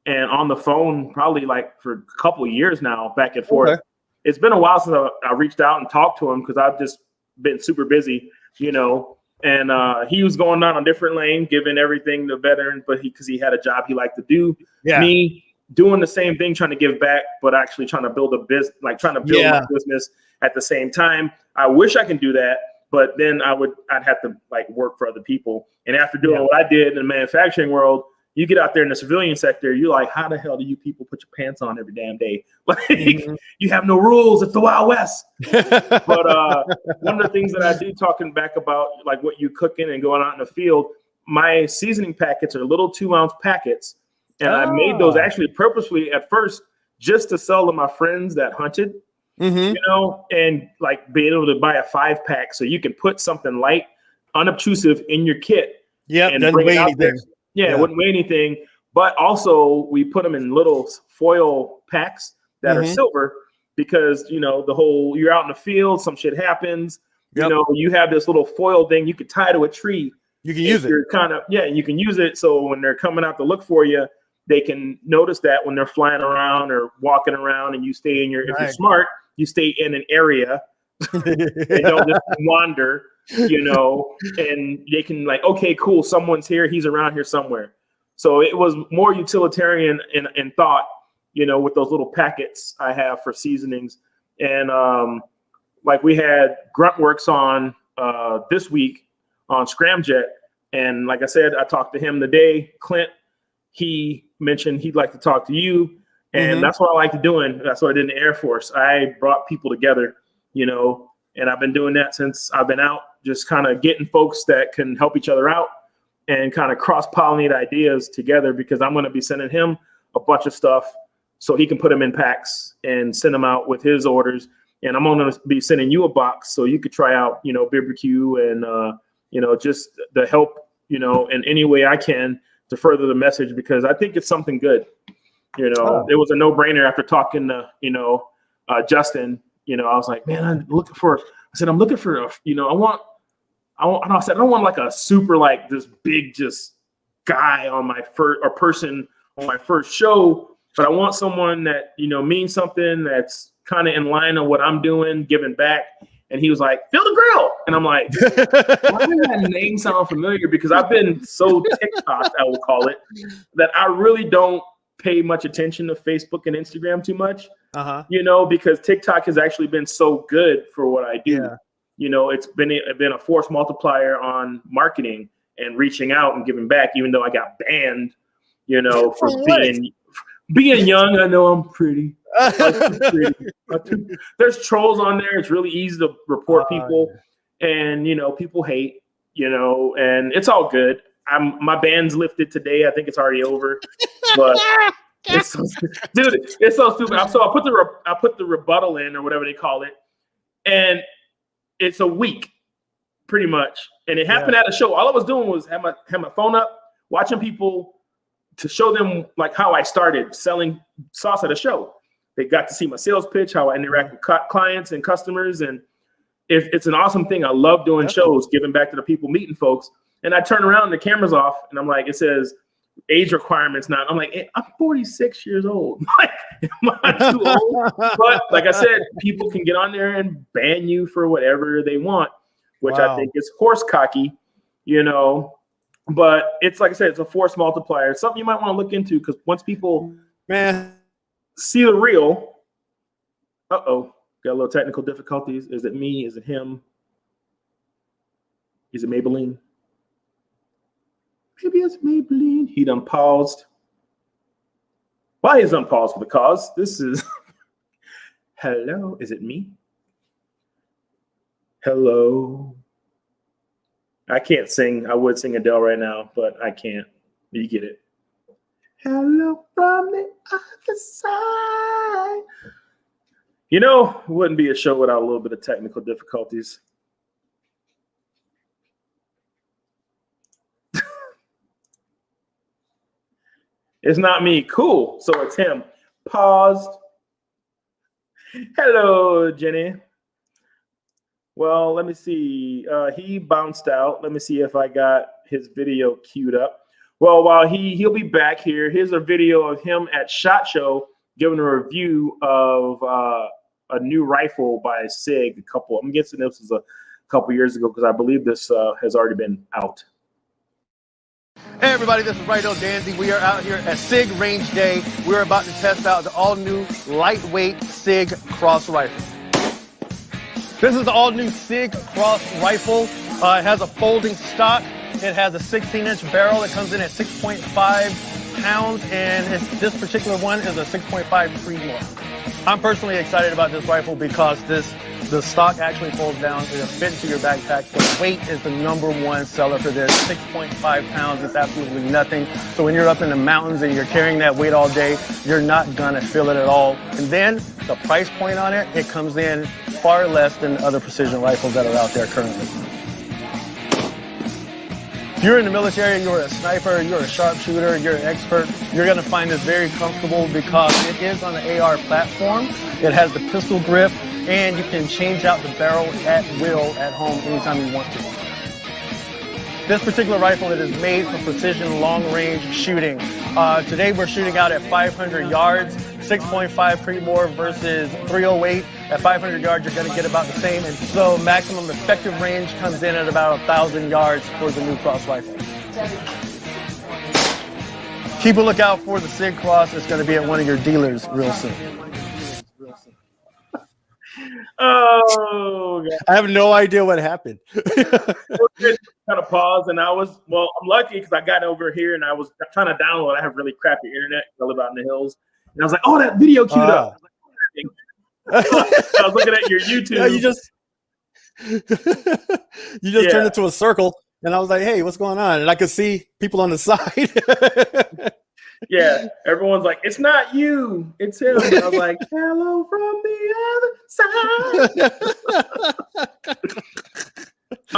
and on the phone probably like for a couple of years now, back and forth. Okay. It's been a while since I reached out and talked to him because I've just been super busy, and he was going on a different lane, giving everything to veterans, but because he had a job he liked to do. Yeah. Me doing the same thing, trying to give back, but actually trying to build a business, like trying to build my business at the same time. I wish I can do that, but then I'd have to like work for other people. And after doing what I did in the manufacturing world, you get out there in the civilian sector, you're like, how the hell do you people put your pants on every damn day? Like, you have no rules. It's the Wild West. But one of the things that I do, talking back about like what you cooking and going out in the field, my seasoning packets are little 2-ounce packets. And I made those actually purposely at first just to sell to my friends that hunted, and like being able to buy a 5-pack so you can put something light, unobtrusive in your kit. Yeah, and bring it out there. Yeah, it wouldn't weigh anything. But also we put them in little foil packs that are silver because, the whole, you're out in the field, some shit happens, you have this little foil thing you could tie to a tree. You can use it. You can use it. So when they're coming out to look for you, they can notice that when they're flying around or walking around, and you stay in if you're smart, you stay in an area and don't just wander. And they can like, okay, cool, someone's here, he's around here somewhere. So it was more utilitarian in thought, with those little packets I have for seasonings. And like we had Gruntworks on this week on Scramjet. And like I said, I talked to him today, Clint. He mentioned he'd like to talk to you. And that's what I like to doing. That's what I did in the Air Force. I brought people together, and I've been doing that since I've been out. just kind of getting folks that can help each other out and kind of cross-pollinate ideas together, because I'm going to be sending him a bunch of stuff so he can put them in packs and send them out with his orders. And I'm going to be sending you a box so you could try out, BBQ and, just the help, in any way I can to further the message, because I think it's something good. It was a no-brainer after talking to, Justin. I was like, man, I'm looking for I don't want like a super, like this big, just guy on my first or person on my first show, but I want someone that, means something, that's kind of in line on what I'm doing, giving back. And he was like, Phil the Grill. And I'm like, why does that name sound familiar? Because I've been so TikTok, I will call it, that I really don't pay much attention to Facebook and Instagram too much, because TikTok has actually been so good for what I do. Yeah. It's been a force multiplier on marketing and reaching out and giving back, even though I got banned, for being young. I know I'm pretty. There's trolls on there. It's really easy to report people, and people hate, and it's all good. My ban's lifted today. I think it's already over, but it's so, dude, it's so stupid. So I put the rebuttal in, or whatever they call it, and it's a week, pretty much. And it happened at a show. All I was doing was have my phone up, watching people to show them like how I started selling sauce at a show. They got to see my sales pitch, how I interact with clients and customers, and it's an awesome thing. I love doing shows, giving back to the people, meeting folks. And I turn around and the camera's off, and I'm like, it says age requirements now. I'm like, hey, I'm 46 years old. Like, am I too old? But like I said, people can get on there and ban you for whatever they want, which I think is horse cocky, But it's like I said, it's a force multiplier. It's something you might want to look into, because once people see the real, got a little technical difficulties. Is it me? Is it him? Is it Maybelline? Maybe it's Maybelline. He done paused. Why is unpaused for the cause? This is hello. Is it me? Hello. I can't sing. I would sing Adele right now, but I can't. You get it. Hello from the other side. It wouldn't be a show without a little bit of technical difficulties. It's not me. Cool. So it's him. Paused. Hello, Jenny. Well, let me see. He bounced out. Let me see if I got his video queued up. Well, while he'll be back here, here's a video of him at SHOT Show giving a review of a new rifle by SIG. I'm guessing this was a couple years ago, because I believe this has already been out. Hey everybody, this is Rydell Danzig. We are out here at SIG Range Day. We're about to test out the all-new lightweight SIG Cross Rifle. This is the all-new SIG Cross Rifle. It has a folding stock. It has a 16-inch barrel. It comes in at 6.5 pounds, and this particular one is a 6.5 Creedmoor. I'm personally excited about this rifle because the stock actually folds down. It'll fit into your backpack. The weight is the #1 seller for this. 6.5 pounds is absolutely nothing. So when you're up in the mountains and you're carrying that weight all day, you're not gonna feel it at all. And then the price point on it, it comes in far less than other precision rifles that are out there currently. If you're in the military, you're a sniper, you're a sharpshooter, you're an expert, you're gonna find this very comfortable because it is on the AR platform. It has the pistol grip, and you can change out the barrel at will at home anytime you want to. This particular rifle, it is made for precision long-range shooting. Today we're shooting out at 500 yards, 6.5 Creedmoor versus 308. At 500 yards, you're gonna get about the same, and so maximum effective range comes in at about 1,000 yards for the new Cross rifle. Keep a lookout for the SIG Cross. It's gonna be at one of your dealers real soon. Oh, God. I have no idea what happened. Kind of paused, and I'm lucky because I got over here and I was trying to download. I have really crappy internet. I live out in the hills, and I was like, "Oh, that video queued up." I was looking at your YouTube. Yeah, You just turned into a circle, and I was like, "Hey, what's going on?" And I could see people on the side. Yeah, everyone's like, "It's not you, it's him." And I was like, "Hello from the other side."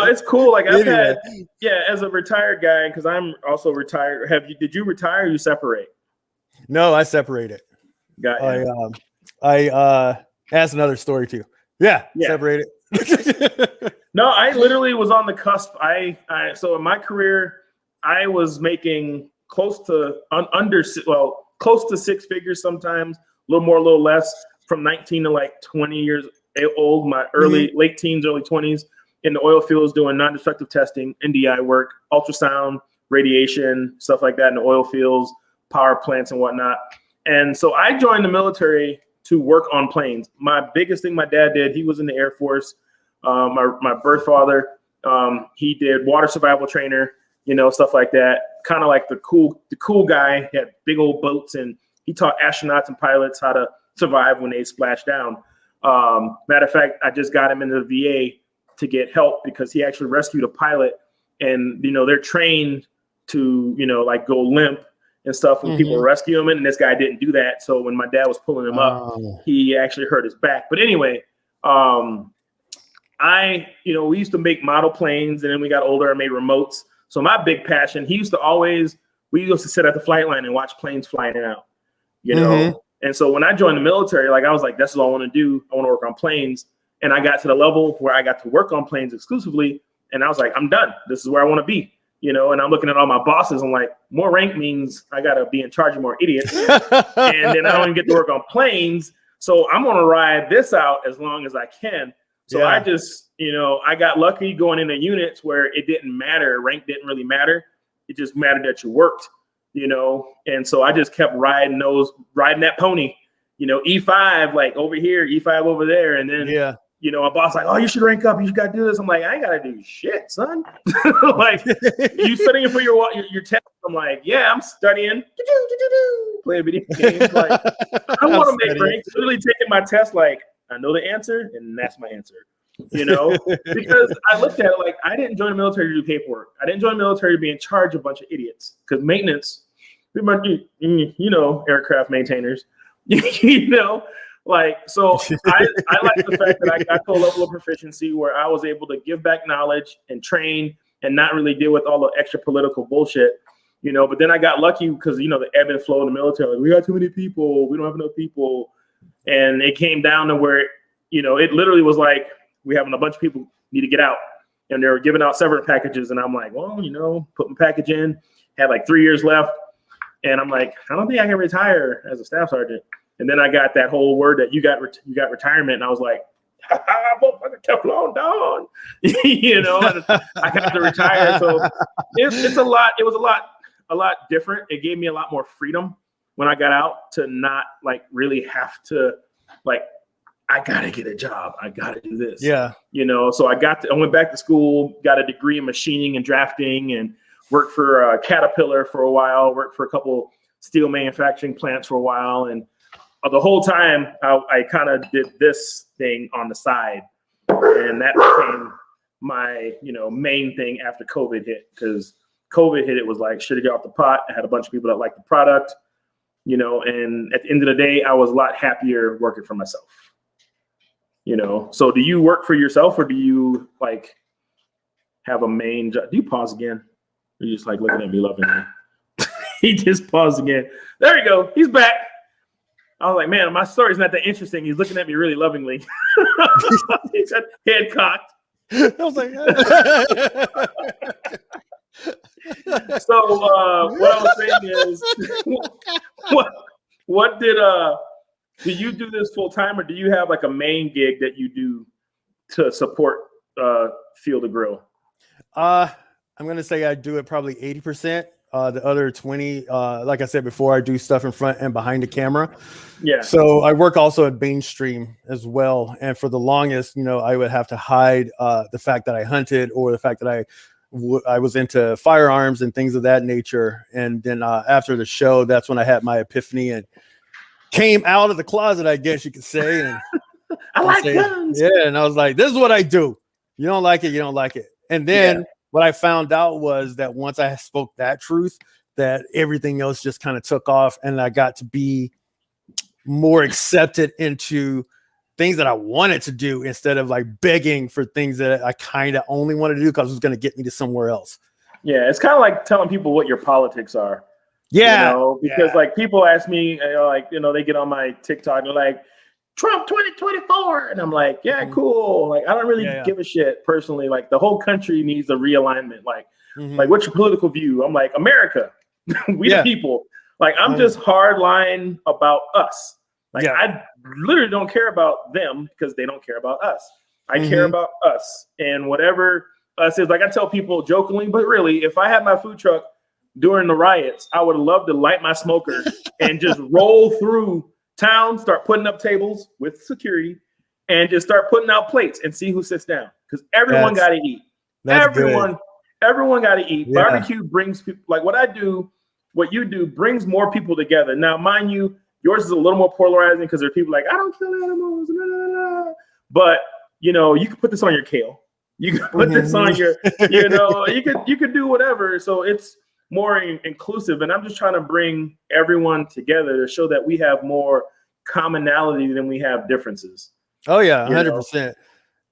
It's cool. Like I've had, as a retired guy, because I'm also retired. Did you retire or you separate? No, I separated. Got you. That's another story too. Yeah. Separated. No, I literally was on the cusp. So in my career, I was making close to close to six figures sometimes, a little more, a little less, from 19 to like 20 years old, my late teens, early 20s, in the oil fields doing non-destructive testing, NDI work, ultrasound, radiation, stuff like that in the oil fields, power plants and whatnot. And so I joined the military to work on planes. My biggest thing my dad did, he was in the Air Force. My birth father, he did water survival trainer, stuff like that. Kind of like the cool guy. He had big old boats, and he taught astronauts and pilots how to survive when they splash down. Matter of fact, I just got him into the VA to get help because he actually rescued a pilot, and they're trained to like go limp and stuff when people rescue him, and this guy didn't do that. So when my dad was pulling him up, he actually hurt his back. But anyway, we used to make model planes, and then we got older and made remotes. So my big passion, we used to sit at the flight line and watch planes flying in and out, And so when I joined the military, like I was like, this is all I want to do. I want to work on planes. And I got to the level where I got to work on planes exclusively. And I was like, I'm done. This is where I want to be, and I'm looking at all my bosses. I'm like, more rank means I got to be in charge of more idiots. And then I don't even get to work on planes. So I'm going to ride this out as long as I can. So I just, I got lucky going into units where it didn't matter. Rank didn't really matter. It just mattered that you worked, And so I just kept riding that pony, E5, like over here, E5 over there. And then, my boss like, oh, you should rank up. You got to do this. I'm like, I ain't got to do shit, son. Like, you studying for your test? I'm like, yeah, I'm studying. Playing video games. Like, I want to make ranks. Literally taking my test like, I know the answer, and that's my answer. Because I looked at it like I didn't join the military to do paperwork. I didn't join the military to be in charge of a bunch of idiots. Because maintenance, aircraft maintainers, like, so I like the fact that I got to a level of proficiency where I was able to give back knowledge and train and not really deal with all the extra political bullshit, But then I got lucky because, the ebb and flow in the military. Like, we got too many people. We don't have enough people. And it came down to where, it literally was like, we having a bunch of people need to get out. And they were giving out severance packages. And I'm like, well, put my package in, had like 3 years left. And I'm like, I don't think I can retire as a staff sergeant. And then I got that whole word that you got retirement. And I was like, motherfucker, Teflon Don, and I got to retire. So it's a lot. It was a lot different. It gave me a lot more freedom when I got out to not like really have to like, I got to get a job. I got to do this. Yeah. So I went back to school, got a degree in machining and drafting, and worked for Caterpillar for a while, worked for a couple steel manufacturing plants for a while. And the whole time I kind of did this thing on the side, and that became my, main thing after COVID hit, because COVID hit, it was like, should have got off the pot. I had a bunch of people that liked the product, and at the end of the day, I was a lot happier working for myself, So do you work for yourself, or do you like have a main job? Do you pause again? You're just like looking at me lovingly. He just paused again. There we go. He's back. I was like, man, my story's not that interesting. He's looking at me really lovingly. He said, head cocked. I was like, so what I was saying is, what did do you do this full time, or do you have like a main gig that you do to support Field of Grill? I'm gonna say I do it probably 80%. The other 20, like I said before, I do stuff in front and behind the camera. Yeah. So I work also at mainstream as well. And for the longest, I would have to hide the fact that I hunted, or the fact that I was into firearms and things of that nature. And then after the show, that's when I had my epiphany and came out of the closet, I guess you could say. And I like guns. Yeah. And I was like, this is what I do. You don't like it. You don't like it. And then what I found out was that once I spoke that truth, that everything else just kind of took off, and I got to be more accepted into things that I wanted to do instead of like begging for things that I kind of only wanted to do because it was going to get me to somewhere else. Yeah, it's kind of like telling people what your politics are. Yeah, you know, because like people ask me, like, you know, they get on my TikTok and they're like, Trump 2024, and I'm like, yeah, cool. Like, I don't really give a shit personally. Like, the whole country needs a realignment. Like, like, what's your political view? I'm like, America, we the people. Like, I'm just hard line about us. Like, I literally don't care about them because they don't care about us. I care about us, and whatever us is. Like, I tell people jokingly, but really, if I had my food truck during the riots, I would love to light my smoker and just roll through town, start putting up tables with security, and just start putting out plates and see who sits down, because everyone got to eat. Everyone got to eat. Barbecue brings people. Like, what I do, what you do, brings more people together. Now, mind you, yours is a little more polarizing because there are people like, I don't kill animals, blah, blah, blah. But you know, you can put this on your kale. You can put this on your, you know, you could do whatever. So it's more inclusive, and I'm just trying to bring everyone together to show that we have more commonality than we have differences. Oh yeah, 100%.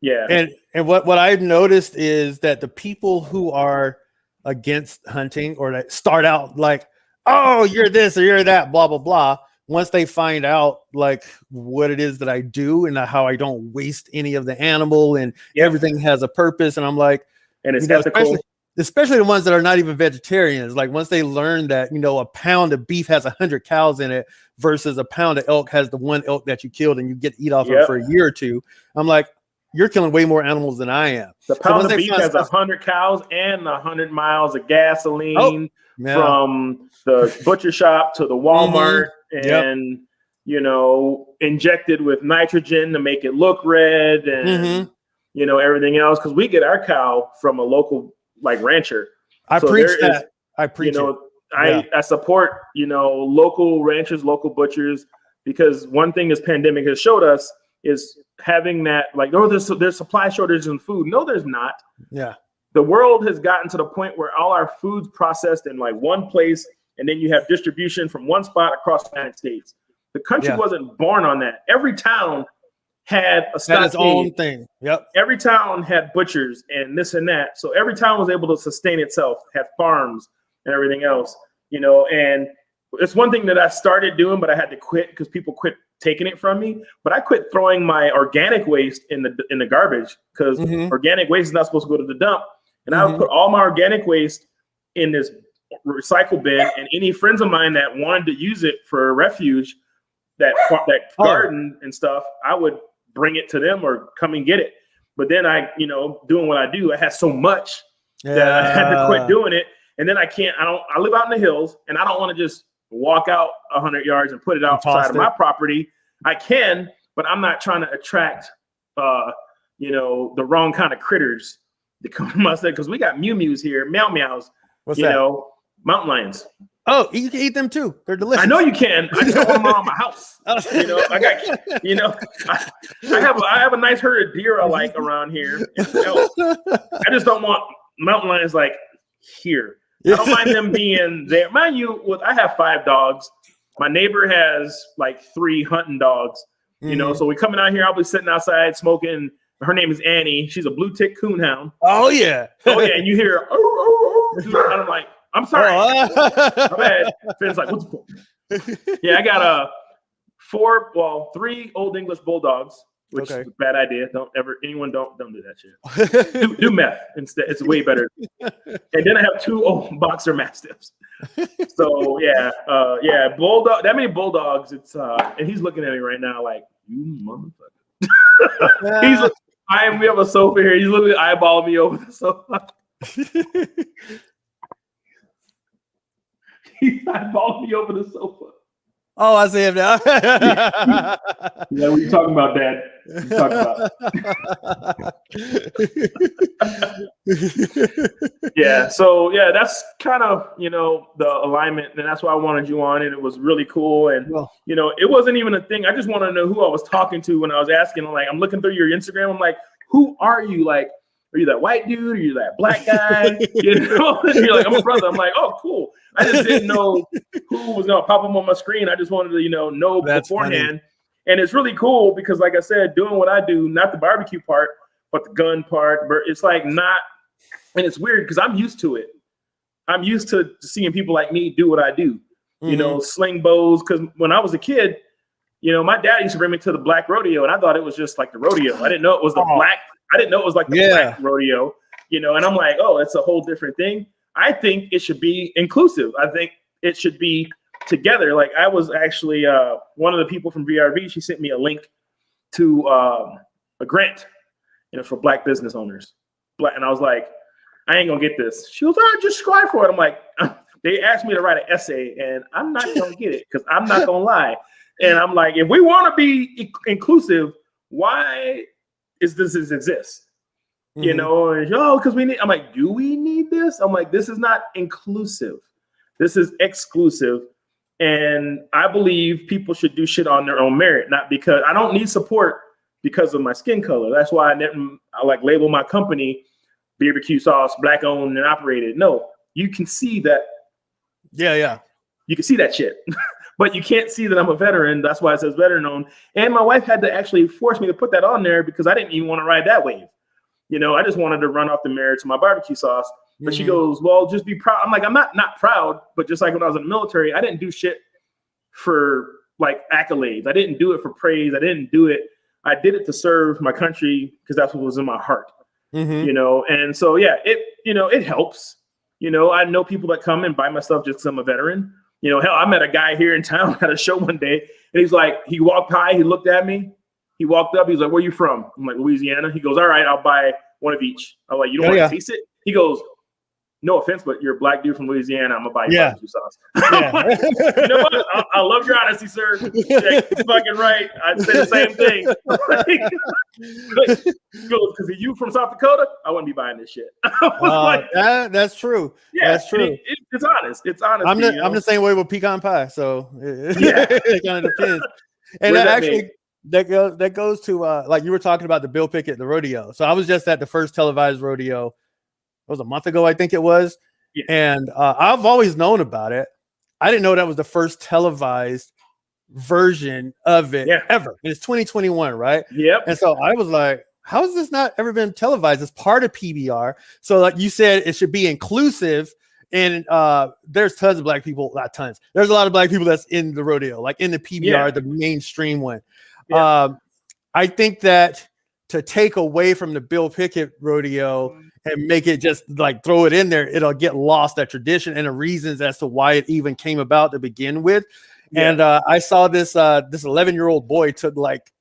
Yeah. And what I've noticed is that the people who are against hunting, or that start out like, oh, you're this or you're that, blah blah blah, once they find out like what it is that I do and how I don't waste any of the animal and everything has a purpose, and I'm like, and it's ethical. Especially the ones that are not even vegetarians. Like, once they learn that, you know, a pound of beef has 100 cows in it versus a pound of elk has the one elk that you killed and you get to eat off of for a year or two. I'm like, you're killing way more animals than I am. The pound of beef has 100 cows and 100 miles of gasoline from the butcher shop to the Walmart and, you know, injected with nitrogen to make it look red and, you know, everything else. Because we get our cow from a local like rancher. I preach that. I preach, you know, I support, you know, local ranchers, local butchers, because one thing this pandemic has showed us is having that, like, oh, there's supply shortages in food. No, there's not. Yeah. The world has gotten to the point where all our food's processed in like one place, and then you have distribution from one spot across the United States. The country wasn't born on that. Every town had a stockade. Its own thing. Yep. Every town had butchers and this and that. So every town was able to sustain itself, had farms and everything else, you know. And it's one thing that I started doing, but I had to quit because people quit taking it from me. But I quit throwing my organic waste in the garbage, because organic waste is not supposed to go to the dump. And I would put all my organic waste in this recycle bin, and any friends of mine that wanted to use it for refuge, that garden and stuff, I would bring it to them or come and get it. But then I, you know, doing what I do, I had so much that I had to quit doing it. And then I live out in the hills, and I don't want to just walk out 100 yards and put it outside of my property. I can, but I'm not trying to attract, you know, the wrong kind of critters to come to my state, because we got mews here, meows. What's that? Know, mountain lions. Oh, you can eat them too. They're delicious. I know you can. I tell them around my house. You know, I got, you know, I have a nice herd of deer I like around here. I just don't want mountain lions like here. I don't mind them being there. Mind you, I have 5 dogs. My neighbor has like 3 hunting dogs. You know, so we coming out here. I'll be sitting outside smoking. Her name is Annie. She's a blue tick coonhound. Oh yeah. And you hear, and I'm like, I'm sorry. My bad. Finn's like, what's the point? Yeah, I got 3 Old English bulldogs, which is a bad idea. Don't do that shit. do meth instead. It's way better. And then I have 2 old boxer mastiffs. So bulldog. That many bulldogs. It's and he's looking at me right now like, you motherfucker. We have a sofa here. He's literally eyeballing me over the sofa. He's eyeballing me over the sofa. Oh, I see him now. Yeah, what are you talking about, Dad? What are you talking about? Yeah, so yeah, that's kind of, you know, the alignment, and that's why I wanted you on, and it was really cool. And you know, it wasn't even a thing. I just wanted to know who I was talking to when I was asking. Like, I'm looking through your Instagram. I'm like, who are you? Like, Are you that white dude? Are you that black guy? You know, you're like, I'm a brother. I'm like, oh, cool. I just didn't know who was gonna pop up on my screen. I just wanted to, know That's beforehand. funny. And it's really cool because, like I said, doing what I do, not the barbecue part, but the gun part. But it's like not, and it's weird because I'm used to it. I'm used to seeing people like me do what I do. Sling bows. Because when I was a kid, my dad used to bring me to the black rodeo, and I thought it was just like the rodeo. I didn't know it was the black. I didn't know it was like the black rodeo. And I'm like, oh, it's a whole different thing. I think it should be inclusive. I think it should be together. Like I was actually one of the people from VRV. She sent me a link to a grant, for black business owners. And I was like, I ain't gonna get this. She was like, just subscribe for it. I'm like, they asked me to write an essay, and I'm not gonna get it because I'm not gonna lie. And I'm like, if we want to be inclusive, why does this exist? Because we need. I'm like, do we need this? I'm like, this is not inclusive. This is exclusive. And I believe people should do shit on their own merit, not because I don't need support because of my skin color. That's why I label my company BBQ sauce, black owned and operated. No, you can see that. Yeah. You can see that shit, but you can't see that I'm a veteran. That's why it says veteran owned. And my wife had to actually force me to put that on there because I didn't even want to ride that wave. I just wanted to run off the merits of my barbecue sauce. But she goes, well, just be proud. I'm like, I'm not proud, but just like when I was in the military, I didn't do shit for like accolades. I didn't do it for praise. I didn't do it. I did it to serve my country because that's what was in my heart. And so, yeah, it helps. I know people that come and buy my stuff just because I'm a veteran. Hell, I met a guy here in town at a show one day, and he's like, he walked by, he looked at me, he walked up, he's like, where you from? I'm like, Louisiana. He goes, all right, I'll buy one of each. I'm like, you don't want to taste it? He goes, no offense, but you're a black dude from Louisiana. I'm gonna buy you barbecue sauce. Like, you know what? I love your honesty, sir. Yeah, you're fucking right. I'd say the same thing. Because if you from South Dakota, I wouldn't be buying this shit. That's true. Yeah, that's true. It's honest. It's honest. I'm the same way with pecan pie. So it kind of depends. And that goes to like you were talking about the Bill Pickett, the rodeo. So I was just at the first televised rodeo. It was a month ago, I think it was. Yeah. And I've always known about it. I didn't know that was the first televised version of it ever. And it's 2021, right? Yep. And so I was like, how has this not ever been televised? It's part of PBR. So like you said, it should be inclusive. And there's tons of black people, not tons. There's a lot of black people that's in the rodeo, like in the PBR, the mainstream one. Yeah. I think that to take away from the Bill Pickett rodeo and make it just like throw it in there, it'll get lost, that tradition and the reasons as to why it even came about to begin with. Yeah. And I saw this 11-year-old boy took like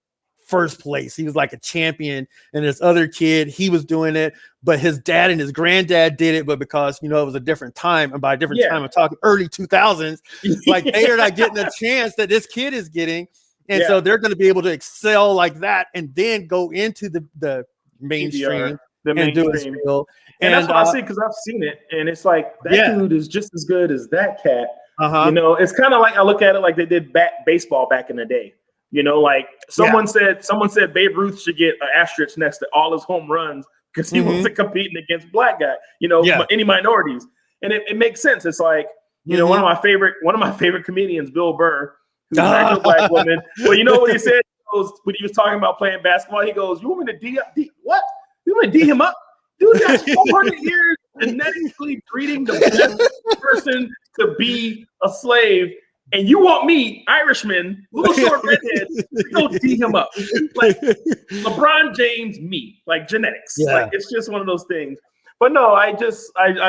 first place. He was like a champion, and this other kid, he was doing it, but his dad and his granddad did it, but because it was a different time, and by a different time I'm talking early 2000s, like they are not getting a chance that this kid is getting. And so they're going to be able to excel like that and then go into the mainstream. And that's what I see, because I've seen it, and it's like that dude is just as good as that cat. It's kind of like I look at it like they did baseball back in the day. Like someone said Babe Ruth should get an asterisk next to all his home runs because he wasn't competing against black guy. Any minorities, and it makes sense. It's like one of my favorite comedians, Bill Burr, who's a black woman. Well, you know what he said? When he was talking about playing basketball, he goes, "You want me to D what? You want to D him up? Dude, that's 400 years genetically breeding the best person to be a slave, and you want me, Irishman, little short redhead, to go D him up? Like LeBron James, me, like genetics. Like it's just one of those things. But no, I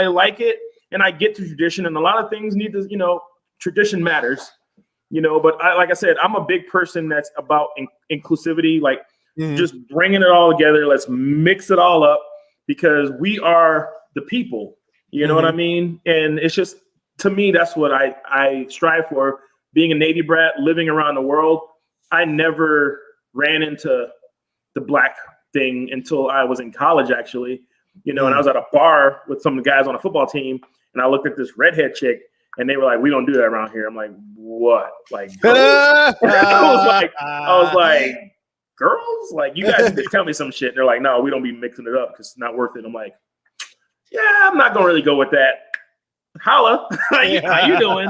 like it, and I get to tradition, and a lot of things need to, tradition matters. But like I said, I'm a big person that's about inclusivity, like just bringing it all together. Let's mix it all up because we are the people, you know what I mean? And it's just, to me, that's what I strive for. Being a Navy brat, living around the world, I never ran into the black thing until I was in college, actually, and I was at a bar with some of the guys on a football team, and I looked at this redhead chick, and they were like, "We don't do that around here." I'm like, "What?" Like, I was like, girls? Like, you guys need to tell me some shit. They're like, no, we don't be mixing it up because it's not worth it. I'm like, yeah, I'm not gonna really go with that. Holla, how you doing?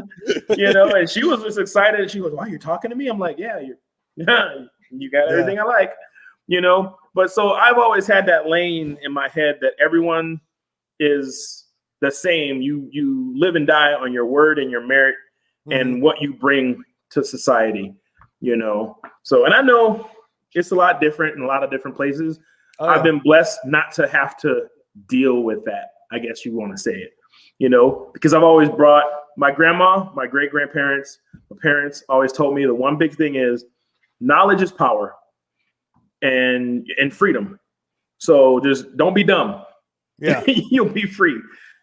You know, and she was just excited. And she was, why are you talking to me? I'm like, yeah, you got everything I like, you know. But so I've always had that lane in my head that everyone is the same. You live and die on your word and your merit and what you bring to society, you know. So, and I know it's a lot different in a lot of different places. I've been blessed not to have to deal with that, I guess you want to say it, you know, because I've always brought my grandma, my great-grandparents, my parents always told me the one big thing is knowledge is power and freedom. So just don't be dumb. Yeah. You'll be free,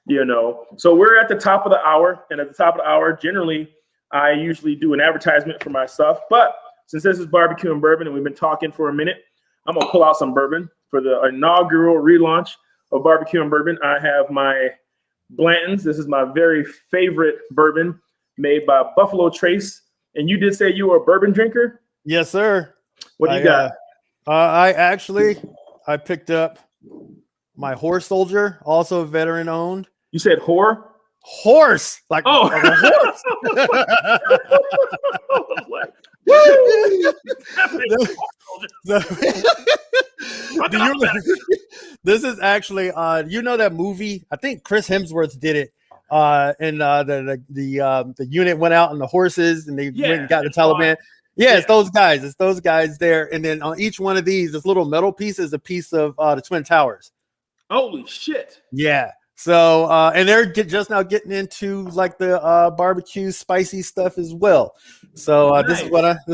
you know. So we're at the top of the hour, and at the top of the hour, generally, I usually do an advertisement for my stuff. But since this is barbecue and bourbon and we've been talking for a minute, I'm going to pull out some bourbon for the inaugural relaunch of barbecue and bourbon. I have my Blanton's. This is my very favorite bourbon made by Buffalo Trace. And you did say you were a bourbon drinker? Yes, sir. What do you got? I picked up my Horse Soldier, also veteran owned. You said whore? Horse, like a horse. This is actually, you know that movie? I think Chris Hemsworth did it. And the unit went out on the horses, and they went and got the Taliban. Yeah, it's those guys. It's those guys there. And then on each one of these, this little metal piece is a piece of the Twin Towers. Holy shit! Yeah. So, and they're just now getting into like the barbecue spicy stuff as well. So nice. This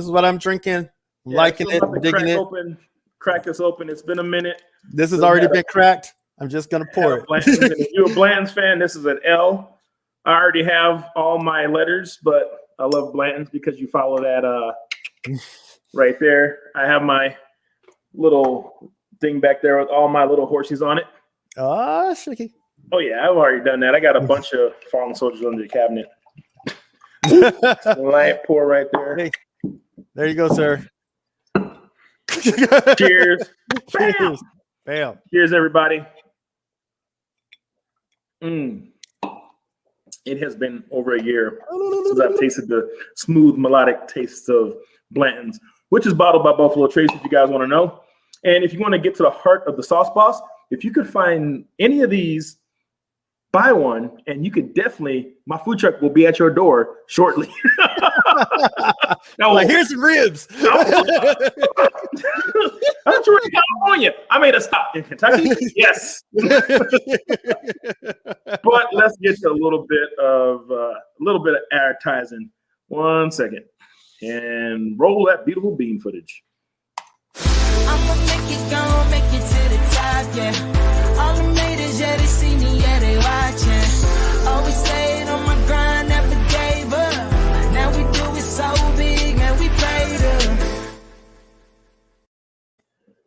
is what I'm drinking, liking it, digging it. Crack this open. It's been a minute. This has already been cracked. I'm just gonna pour it. If you're a Blanton's fan, this is an L. I already have all my letters, but I love Blanton's because you follow that right there. I have my little thing back there with all my little horses on it. Ah, shaky. Oh yeah, I've already done that. I got a bunch of fallen soldiers under the cabinet. Light pour right there. Hey, there you go, sir. Cheers. Cheers. Bam. Cheers, everybody. It has been over a year since I've tasted the smooth melodic tastes of Blanton's, which is bottled by Buffalo Trace, if you guys want to know. And if you want to get to the heart of the Sauce Boss, if you could find any of these, buy one, and you could definitely, my food truck will be at your door shortly. Like, here's some ribs. I'm in California. I made a stop in Kentucky. Yes. But let's get to a little bit of advertising. 1 second. And roll that beautiful bean footage. I'm gonna make it to the top, yeah. All the haters, yeah, they see me, yeah, they watching. Always stayed on my grind, never gave up. Now we do it so big, man, we paid up.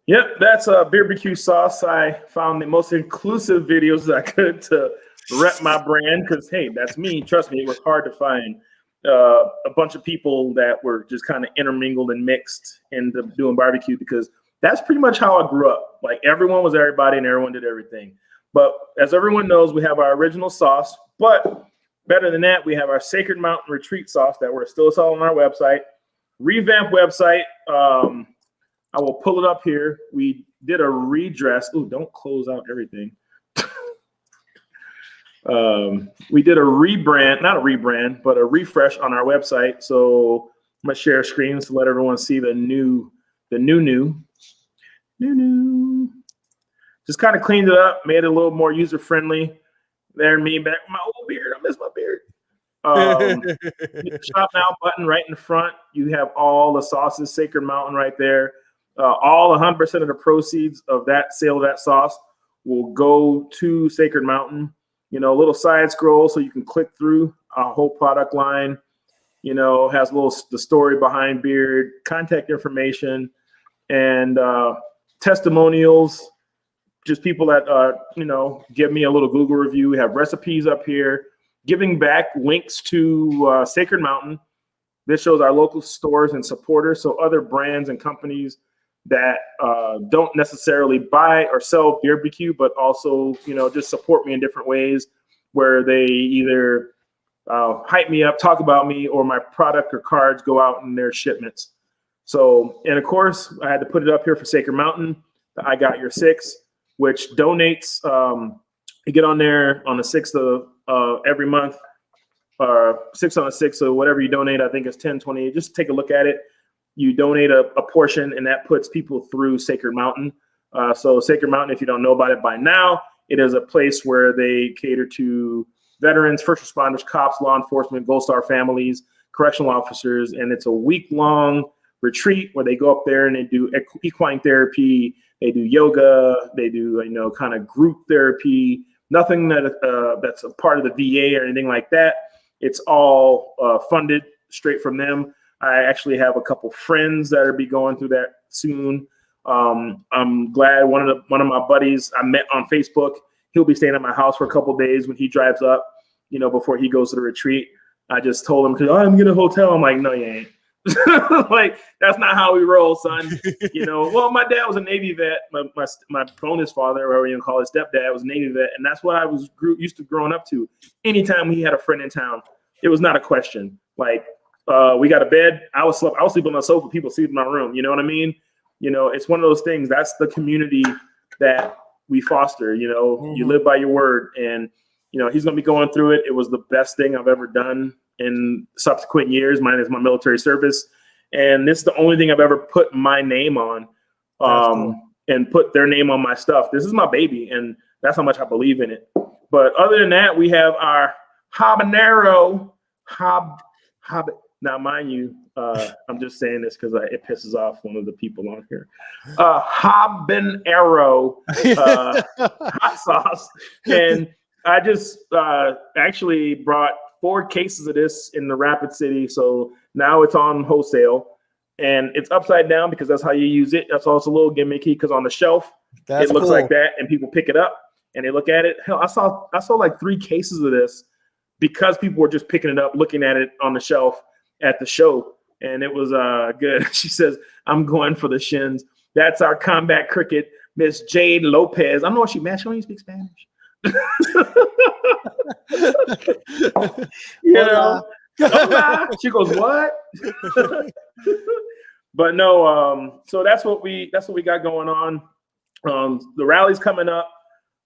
Yep, that's a BBQ sauce. I found the most inclusive videos that I could to rep my brand because, hey, that's me. Trust me, it was hard to find a bunch of people that were just kind of intermingled and mixed into doing barbecue because that's pretty much how I grew up. Like, everyone was everybody and everyone did everything. But as everyone knows, we have our original sauce. But better than that, we have our Sacred Mountain Retreat sauce that we're still selling on our website. Revamped website. I will pull it up here. We did a redress. Ooh, don't close out everything. We did a rebrand, not a rebrand, but a refresh on our website. So I'm gonna share screens to let everyone see the new. Just kind of cleaned it up, made it a little more user friendly. There, me back with my old beard. I miss my beard. Shop now button right in front. You have all the sauces, Sacred Mountain right there. All 100% of the proceeds of that sale of that sauce will go to Sacred Mountain. You know, a little side scroll so you can click through our whole product line. You know, has the story behind beard, contact information, and testimonials. Just people that give me a little Google review. We have recipes up here, giving back, links to Sacred Mountain. This shows our local stores and supporters, so other brands and companies that don't necessarily buy or sell BBQ, but also, just support me in different ways where they either hype me up, talk about me, or my product or cards go out in their shipments. So, and of course, I had to put it up here for Sacred Mountain. I Got Your Six, which donates. You get on there on the 6th of every month, 6 on the 6th, so whatever you donate, I think it's 10, 20. Just take a look at it. You donate a portion, and that puts people through Sacred Mountain. So Sacred Mountain, if you don't know about it by now, it is a place where they cater to veterans, first responders, cops, law enforcement, Gold Star families, correctional officers, and it's a week-long retreat where they go up there and they do equine therapy, they do yoga, they do kind of group therapy. Nothing that's a part of the VA or anything like that. It's all funded straight from them. I actually have a couple friends that will be going through that soon. I'm glad one of my buddies I met on Facebook, he'll be staying at my house for a couple of days when he drives up, before he goes to the retreat. I just told him, I'm getting a hotel. I'm like, no, you ain't. Like, that's not how we roll, son. Well, my dad was a Navy vet. My bonus father, or whatever you call it, stepdad, was a Navy vet, and that's what I was used to growing up to. Anytime he had a friend in town, it was not a question. Like, we got a bed. I was sleeping on the sofa. People sleep in my room. You know what I mean? It's one of those things. That's the community that we foster. You live by your word, and he's gonna be going through it. It was the best thing I've ever done in subsequent years. Mine is my military service, and this is the only thing I've ever put my name on, and put their name on my stuff. This is my baby, and that's how much I believe in it. But other than that, we have our habanero Now, mind you, I'm just saying this because it pisses off one of the people on here. Habanero hot sauce, and I just actually brought 4 cases of this in the Rapid City. So now it's on wholesale, and it's upside down because that's how you use it. That's also a little gimmicky because on the shelf, it looks like that, and people pick it up and they look at it. Hell, I saw like 3 cases of this because people were just picking it up, looking at it on the shelf at the show, and it was good. She says, I'm going for the shins. That's our combat cricket, Miss Jade Lopez. I don't know what she meant. She only speaks Spanish. She goes, what? But no, so that's what we got going on. The rally's coming up.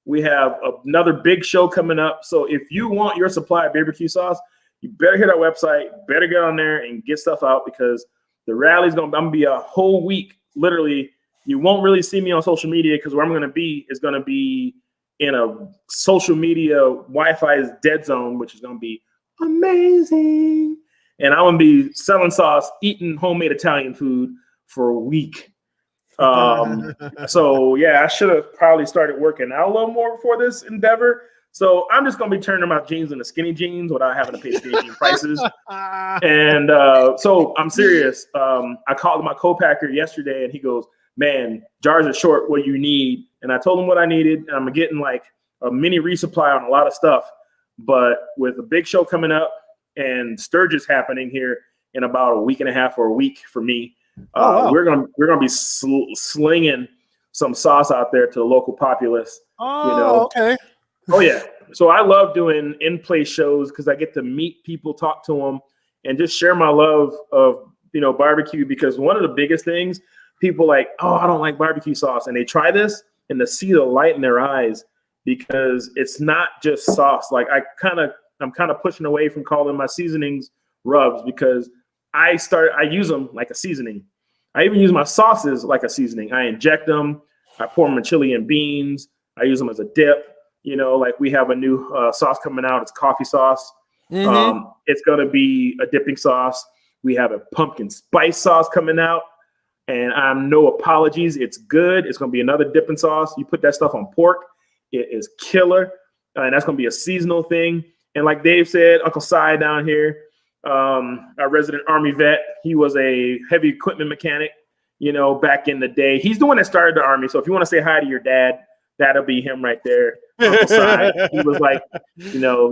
We have another big show coming up. So if you want your supply of BBQ sauce, you better hit our website, better get on there and get stuff out, because the rally's I'm gonna be a whole week. Literally, you won't really see me on social media because where I'm gonna be is gonna be in a social media Wi-Fi dead zone, which is gonna be amazing. And I'm gonna be selling sauce, eating homemade Italian food for a week. So yeah, I should have probably started working out a little more before this endeavor. So I'm just gonna be turning my jeans into skinny jeans without having to pay skinny jean prices. And so I'm serious. I called my co-packer yesterday, and he goes, "Man, jars are short. What do you need?" And I told him what I needed. And I'm getting like a mini resupply on a lot of stuff. But with a big show coming up and Sturgis happening here in about a week and a half or a week for me, we're gonna be slinging some sauce out there to the local populace. Okay. Oh yeah. So I love doing in-place shows because I get to meet people, talk to them, and just share my love of barbecue. Because one of the biggest things, people like, oh, I don't like barbecue sauce, and they try this and to see the light in their eyes, because it's not just sauce. Like I'm kind of pushing away from calling my seasonings rubs, because I use them like a seasoning. I even use my sauces like a seasoning. I inject them. I pour them in chili and beans. I use them as a dip. Like we have a new sauce coming out. It's coffee sauce. It's going to be a dipping sauce. We have a pumpkin spice sauce coming out, and I'm no apologies. It's good. It's going to be another dipping sauce. You put that stuff on pork, it is killer. And that's going to be a seasonal thing. And like Dave said, Uncle Cy down here, our resident Army vet, he was a heavy equipment mechanic, back in the day. He's the one that started the Army. So if you want to say hi to your dad, that'll be him right there. Uncle Cy. He was like,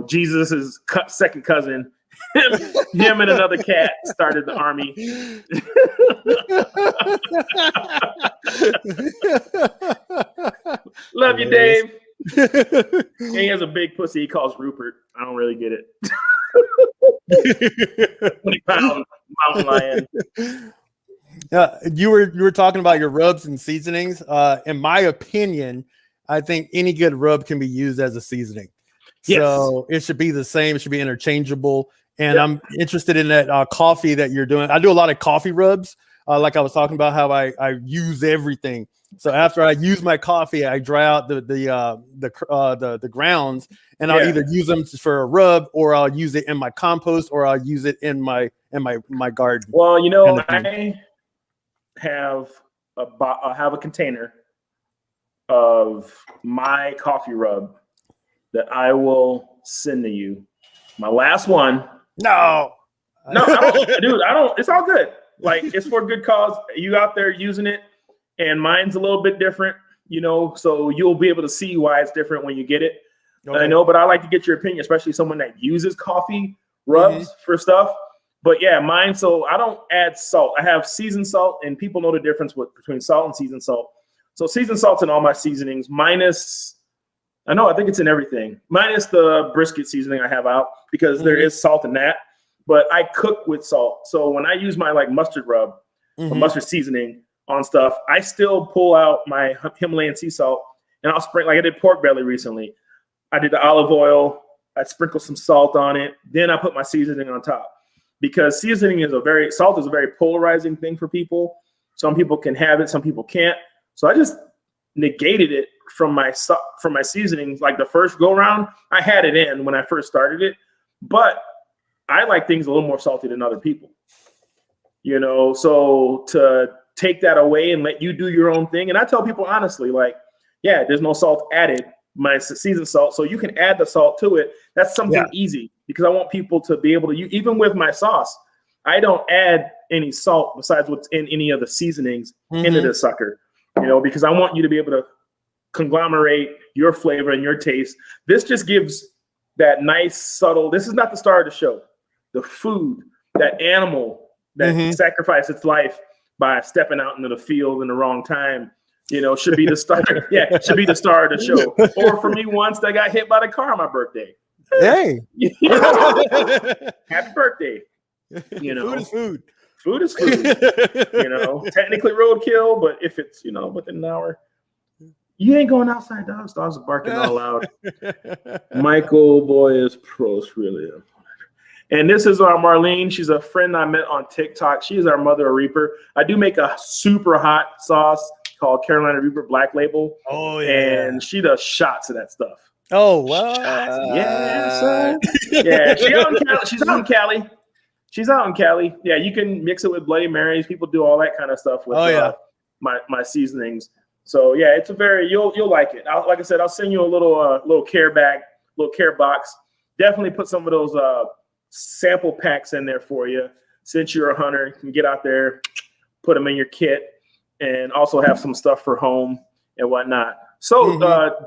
Jesus' second cousin Him and another cat started the army. Love you, Dave. And he has a big pussy he calls Rupert. I don't really get it. 20-pound mountain lion. You were talking about your rubs and seasonings. In my opinion, I think any good rub can be used as a seasoning. Yes. So it should be the same. It should be interchangeable. And I'm interested in that coffee that you're doing. I do a lot of coffee rubs. Like I was talking about how I use everything. So after I use my coffee, I dry out the grounds, and I'll either use them for a rub, or I'll use it in my compost, or I'll use it in my garden. Well, you know, I have a container of my coffee rub that I will send to you. My last one. No, I don't, dude. I don't. It's all good. Like, it's for a good cause. You out there using it, and mine's a little bit different, you know. So you'll be able to see why it's different when you get it. Okay. I know, but I like to get your opinion, especially someone that uses coffee rubs for stuff. But yeah, mine. So I don't add salt. I have seasoned salt, and people know the difference between salt and seasoned salt. So seasoned salt's in all my seasonings, minus. I think it's in everything, minus the brisket seasoning I have out, because there is salt in that. But I cook with salt. So when I use my like mustard rub, or mustard seasoning on stuff, I still pull out my Himalayan sea salt, and I'll sprinkle, like I did pork belly recently. I did the olive oil. I sprinkle some salt on it. Then I put my seasoning on top, because seasoning is salt is a very polarizing thing for people. Some people can have it, some people can't. So I just negated it from my seasonings. Like the first go round, I had it in when I first started it, but I like things a little more salty than other people, you know. So to take that away and let you do your own thing, and I tell people honestly, like, yeah, there's no salt added, my seasoned salt, so you can add the salt to it. That's something easy, because I want people to be able to even with my sauce, I don't add any salt besides what's in any of the seasonings into this sucker, you know, because I want you to be able to conglomerate your flavor and your taste. This just gives that nice subtle, this is not the star of the show. The food, that animal that sacrificed its life by stepping out into the field in the wrong time, you know, should be the star. Should be the star of the show. Or for me, once I got hit by the car on my birthday. Hey, you know? Happy birthday. You know, food is food. Food is food. You know, technically roadkill, but if it's, you know, within an hour, you ain't going outside. Dogs are barking all loud. Michael, boy, is pros really. And this is our Marlene. She's a friend I met on TikTok. She is our mother of Reaper. I do make a super hot sauce called Carolina Reaper Black Label. Oh, yeah. And she does shots of that stuff. Oh, wow. Yeah, yeah. She's out in Cali. She's out in Cali. Yeah, you can mix it with Bloody Marys. People do all that kind of stuff with my seasonings. So yeah, it's a very you'll like it. Like I said, I'll send you a little care bag, little care box. Definitely put some of those sample packs in there for you. Since you're a hunter, you can get out there, put them in your kit, and also have some stuff for home and whatnot. So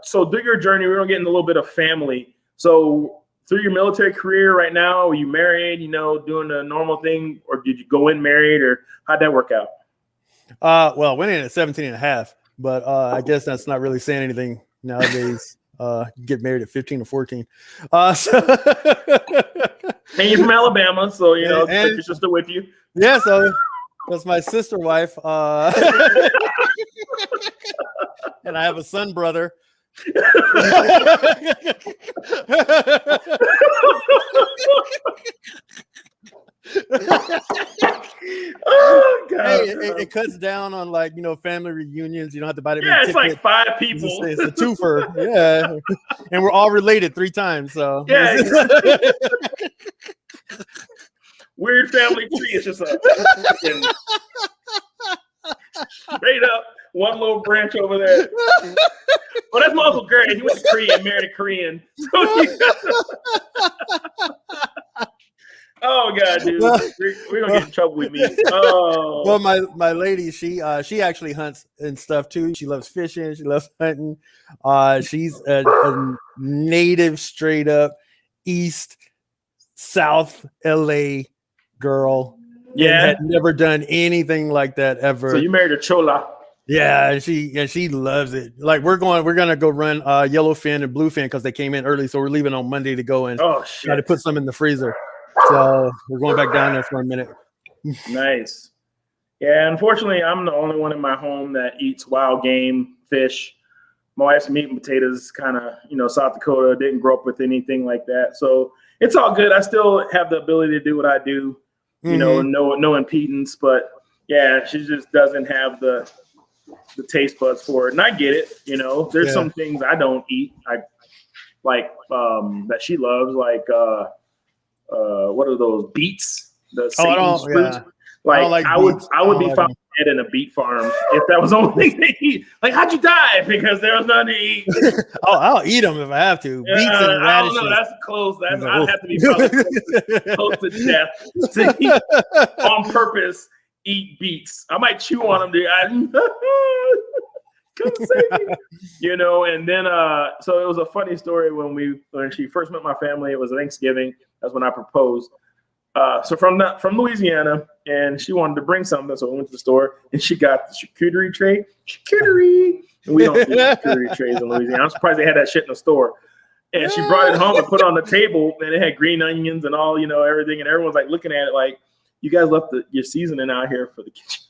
so through your journey, we're gonna get into a little bit of family. So through your military career right now, are you married, you know, doing the normal thing, or did you go in married, or how'd that work out? Well, went in at 17 and a half, but I guess that's not really saying anything nowadays. Get married at 15 or 14. And you're from Alabama, so you know, take your sister with you. Yeah, so that's my sister wife. And I have a son brother. Oh God! Hey, it cuts down on, like, you know, family reunions. You don't have to buy it. Yeah, it's like 5 people. It's a twofer. Yeah, and we're all related 3 times. So yeah, weird family tree. It's just a straight up one little branch over there. Well, that's my Uncle Gary. He went to Korea, married a Korean. Oh God, dude, we're gonna get in trouble with me. Oh, well, my lady, she actually hunts and stuff too. She loves fishing. She loves hunting. She's a native, straight up East South LA girl. Yeah. And had never done anything like that ever. So you married a chola. Yeah, and she loves it. Like we're gonna go run yellowfin and bluefin because they came in early, so we're leaving on Monday to go and try to put some in the freezer. So we're going back down there for a minute. Nice. Yeah, unfortunately, I'm the only one in my home that eats wild game, fish. My wife's meat and potatoes, kind of, South Dakota, didn't grow up with anything like that. So it's all good. I still have the ability to do what I do, no impedance. But yeah, she just doesn't have the taste buds for it. And I get it. There's some things I don't eat. I like that she loves, like what are those beets? The Satan's fruit. Like I would be found dead in a beet farm if that was the only thing they eat. Like, how'd you die? Because there was nothing to eat. I'll eat them if I have to. Beets and radishes. I don't know. That's close. I'd have to be close to death to eat on purpose. Eat beets. I might chew on them, dude. Come save me. And then so it was a funny story when she first met my family. It was Thanksgiving. That's when I proposed. So from Louisiana, and she wanted to bring something, so we went to the store, and she got the charcuterie tray. Charcuterie, and we don't do charcuterie trays in Louisiana. I'm surprised they had that shit in the store. And she brought it home and put it on the table, and it had green onions and all, everything. And everyone's like looking at it like, you guys left your seasoning out here for the kitchen.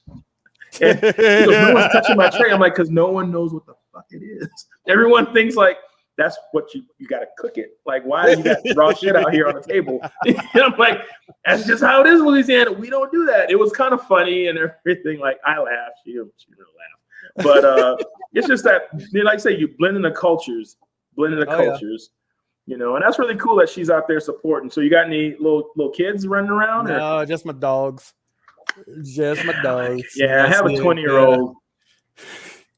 And she goes, no one's touching my tray. I'm like, because no one knows what the fuck it is. Everyone thinks like, that's what you got to cook it. Like, why do you got raw shit out here on the table? And I'm like, that's just how it is in Louisiana. We don't do that. It was kind of funny and everything. Like, I laughed. She really laughed. But it's just that, like I say, you blend in the cultures. And that's really cool that she's out there supporting. So you got any little kids running around? No, just my dogs. Just my dogs. Yeah, I have a 20-year-old.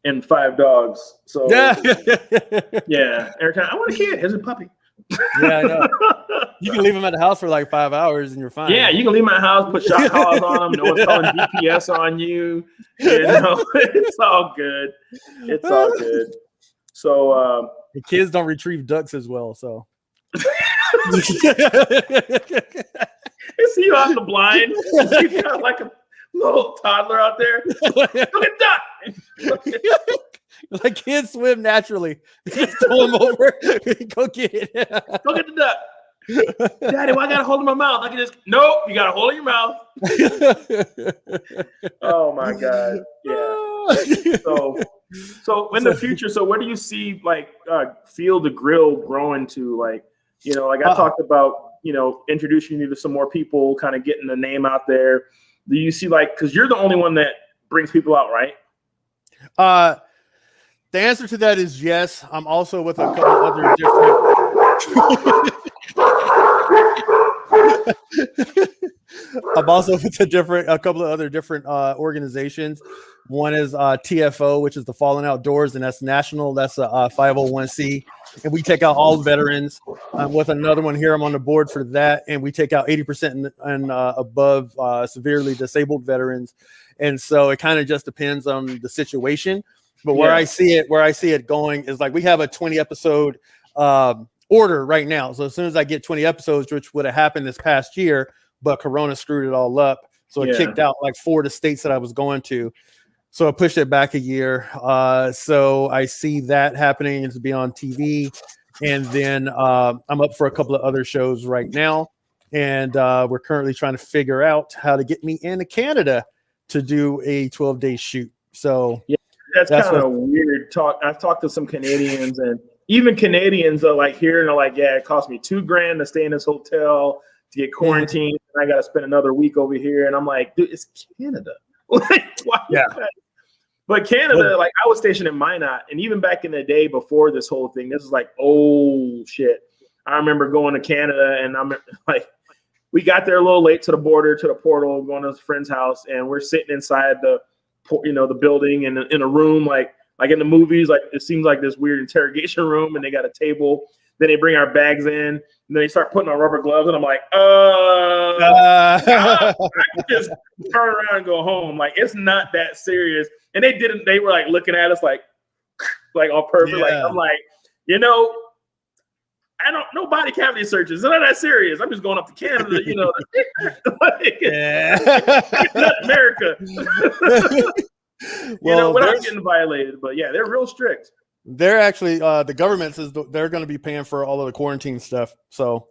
And 5 dogs. So yeah. Every time I want a kid, here's a puppy. Yeah, I know. You can leave them at the house for like 5 hours and you're fine. Yeah, you can leave my house, put shot collars on them. No one's calling GPS on you. It's all good. It's all good. So the kids don't retrieve ducks as well. So they see you out the blind. You got like a little toddler out there. Look at duck. Like kids swim naturally. Just throw them over. Go get it. Go get the duck. Daddy, why I gotta hold in my mouth? I can just nope. You gotta hold in your mouth. Oh my god. Yeah. So in the future, so where do you see like Field to Grill growing to? Like, like I talked about, introducing you to some more people, kind of getting the name out there. Do you see because you're the only one that brings people out, right? The answer to that is yes. I'm also with a couple other different. I'm also with a couple of other different organizations. One is TFO, which is the Fallen Outdoors, and that's national. That's a 501c, and we take out all veterans. With another one here, I'm on the board for that, and we take out 80% and above severely disabled veterans. And so it kind of just depends on the situation. But where I see it going is like we have a 20 episode order right now. So as soon as I get 20 episodes, which would have happened this past year, but Corona screwed it all up. So it kicked out like 4 of the states that I was going to. So I pushed it back a year. So I see that happening to be on TV. And then I'm up for a couple of other shows right now. And we're currently trying to figure out how to get me into Canada to do a 12-day shoot. So that's kind of weird talk. I've talked to some Canadians, and even Canadians are like here and are like, yeah, it cost me $2,000 to stay in this hotel to get quarantined. And I got to spend another week over here. And I'm like, dude, it's Canada. Like, why? Yeah. But Canada, like I was stationed in Minot, and even back in the day before this whole thing, this is like, oh shit. I remember going to Canada, and I'm like, we got there a little late to the border, to the portal, going to a friend's house, and we're sitting inside the building and in a room like in the movies, like it seems like this weird interrogation room, and they got a table. Then they bring our bags in, and then they start putting on rubber gloves, and I'm like, I can just turn around and go home. Like it's not that serious. And they didn't. They were like looking at us like on purpose. Yeah. Like I'm like, I don't no body cavity searches. It's not that serious. I'm just going up to Canada, you know. Not America. You know, without getting violated. But yeah, they're real strict. They're actually the government says they're going to be paying for all of the quarantine stuff. So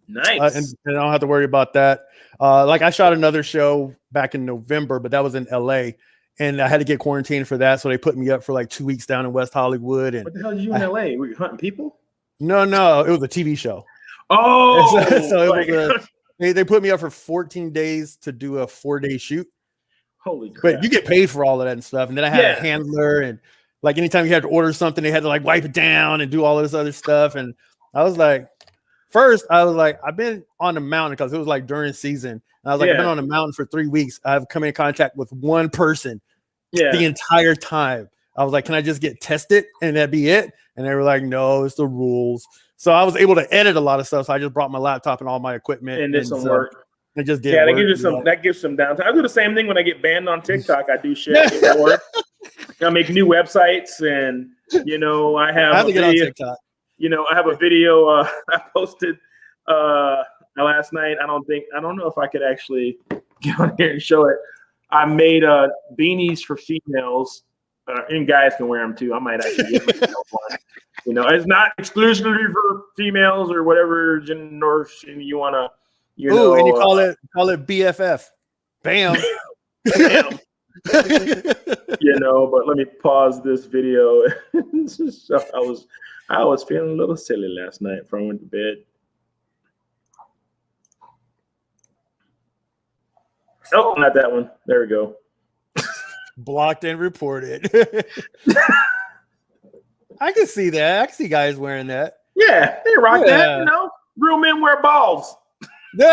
nice. And I don't have to worry about that. Like I shot another show back in November, but that was in LA. And I had to get quarantined for that. So they put me up for like 2 weeks down in West Hollywood. And what the hell did you in LA? Were you hunting people? No, it was a TV show. Oh, so it was they put me up for 14 days to do a 4-day shoot. Holy crap. But you get paid for all of that and stuff. And then I had a handler, and like anytime you had to order something, they had to like wipe it down and do all of this other stuff. And I was like, I've been on the mountain because it was like during season. And I was like, I've been on the mountain for 3 weeks. I've come in contact with one person the entire time. I was like, can I just get tested and that'd be it? And they were like, no, it's the rules. So I was able to edit a lot of stuff. So I just brought my laptop and all my equipment and did some work. It just did. Yeah, that gives some downtime. I do the same thing when I get banned on TikTok. I do shit. I work. I make new websites, and you know, I have to get on TikTok. You know, I have a video I posted last night. I don't know if I could actually get on here and show it. I made beanies for females, and guys can wear them too. I might actually get myself one. You know, it's not exclusively for females or whatever gender you want to. You know, and you call it BFF. Bam. Bam. You know, but let me pause this video. I was feeling a little silly last night before I went to bed. Oh, not that one. There we go. Blocked and reported. I can see that. I can see guys wearing that. Yeah, they rock that. You know, real men wear balls. You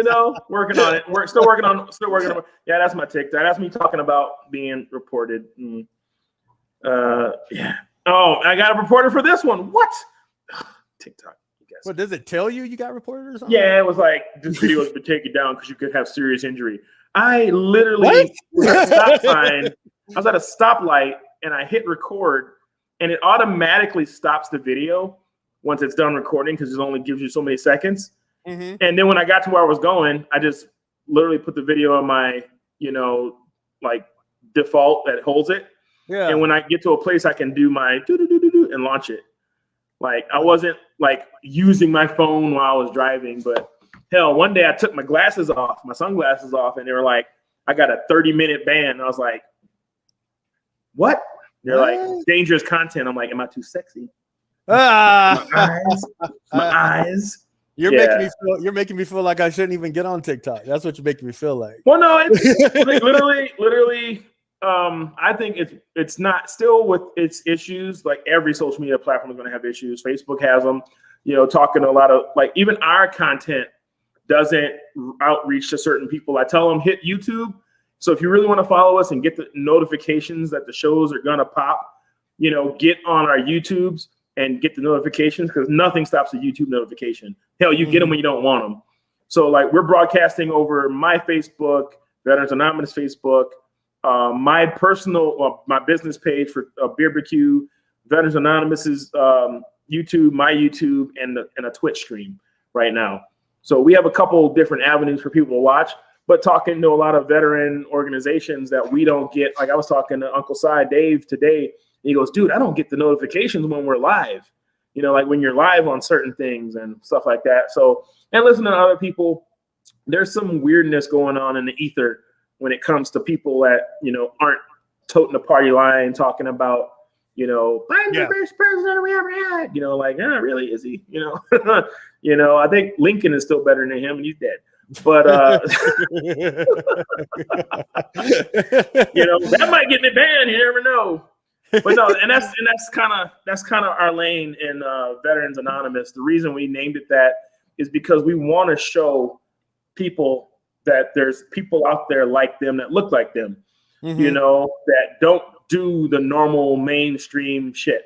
know, working on it. Still working on it. Yeah, that's my TikTok. That's me talking about being reported. Yeah. Oh, I got reported for this one. What? TikTok. What does it tell you got reported or something? Yeah, it was like this video has been taken down because you could have serious injury. I literally was at a stop sign. I was at a stoplight and I hit record, and it automatically stops the video once it's done recording because it only gives you so many seconds. Mm-hmm. And then when I got to where I was going, I just literally put the video on my, you know, like default that holds it. Yeah. And when I get to a place, I can do my do and launch it. Like I wasn't like using my phone while I was driving, but hell, one day I took my glasses off, my sunglasses off, and they were like, I got a 30-minute ban. And I was like, what? They're like, dangerous content. I'm like, am I too sexy? My eyes. You're making me feel like I shouldn't even get on TikTok. That's what you're making me feel like. Well, no, it's like literally. I think it's not still with its issues. Like every social media platform is going to have issues. Facebook has them. You know, talking a lot of like even our content doesn't outreach to certain people. I tell them hit YouTube. So if you really want to follow us and get the notifications that the shows are gonna pop, you know, get on our YouTubes and get the notifications because nothing stops a YouTube notification. Hell, you get them when you don't want them. So like we're broadcasting over my Facebook, Veterans Anonymous Facebook, my personal, my business page for BBQ, Veterans Anonymous's YouTube, my YouTube, and a Twitch stream right now. So we have a couple different avenues for people to watch, but talking to a lot of veteran organizations that we don't get. Like I was talking to Uncle Si Dave today, and he goes, dude, I don't get the notifications when we're live. You know, like when you're live on certain things and stuff like that. So, and listening to other people, there's some weirdness going on in the ether when it comes to people that, you know, aren't toting the party line, talking about, you know, Biden's the best president we ever had. You know, like, really, is he? You know, you know, I think Lincoln is still better than him, and he's dead. But you know, that might get me banned. You never know. But no, and that's kind of our lane in Veterans Anonymous. The reason we named it that is because we want to show people that there's people out there like them that look like them, you know, that don't do the normal mainstream shit.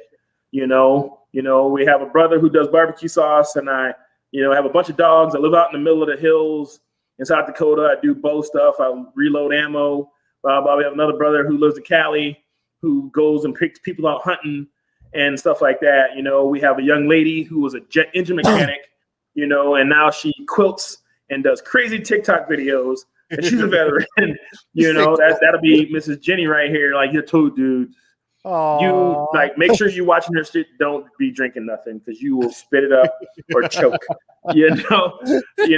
You know, we have a brother who does barbecue sauce, and I, you know, have a bunch of dogs. I live out in the middle of the hills in South Dakota. I do bow stuff. I reload ammo. We have another brother who lives in Cali who goes and picks people out hunting. and stuff like that. You know, we have a young lady who was a jet engine mechanic, you know, and now she quilts and does crazy TikTok videos. And she's a veteran, you know. That'll be Mrs. Jenny right here. Like, you're too, dude. Aww. You like make sure you watching her shit. Don't be drinking nothing because you will spit it up or choke. You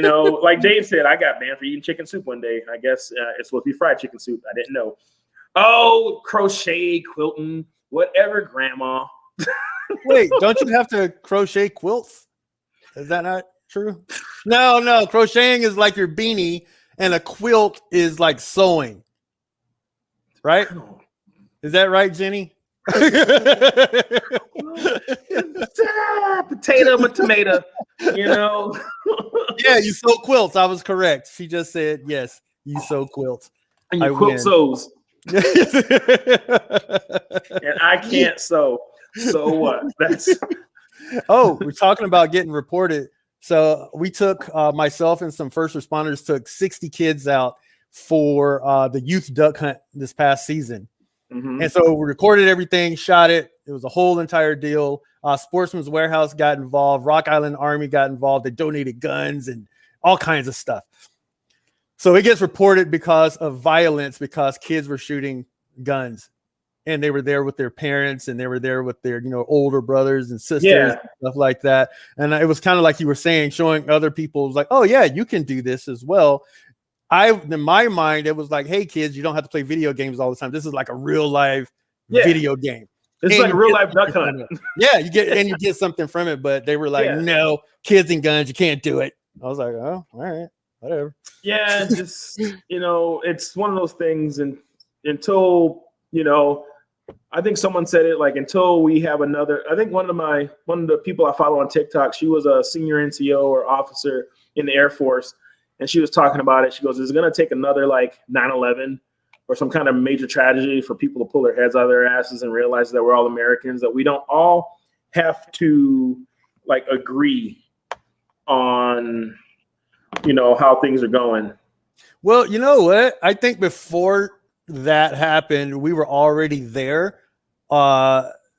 know. Like Dave said, I got banned for eating chicken soup one day. I guess it's supposed to be fried chicken soup. I didn't know. Oh, crochet, quilting, whatever, grandma. Wait, don't you have to crochet quilts? Is that not true? No. Crocheting is like your beanie, and a quilt is like sewing. Right? Is that right, Jenny? Potato with tomato, you know. Yeah, you sew quilts. I was correct. She just said yes. You sew quilts. And you quilt sews. And I can't sew. So what? That's Oh, we're talking about getting reported. So we took myself and some first responders took 60 kids out for the youth duck hunt this past season. Mm-hmm. And so we recorded everything, shot it. It was a whole entire deal. Sportsman's Warehouse got involved. Rock Island Army got involved. They donated guns and all kinds of stuff. So it gets reported because of violence, because kids were shooting guns, and they were there with their parents, and they were there with their, older brothers and sisters, and stuff like that. And it was kind of like you were saying, showing other people, was like, oh yeah, you can do this as well. In my mind, it was like, hey kids, you don't have to play video games all the time. This is like a real life video game. It's like a real life duck hunt. Yeah, you get something from it, but they were like, no, kids and guns, you can't do it. I was like, oh, all right, whatever. Yeah, just it's one of those things, and until I think someone said it, like, until we have another. I think one of the people I follow on TikTok, she was a senior NCO or officer in the Air Force. And she was talking about it. She goes, "Is it going to take another like 9/11 or some kind of major tragedy for people to pull their heads out of their asses and realize that we're all Americans, that we don't all have to like agree on, how things are going?" Well, you know what? I think before that happened, we were already there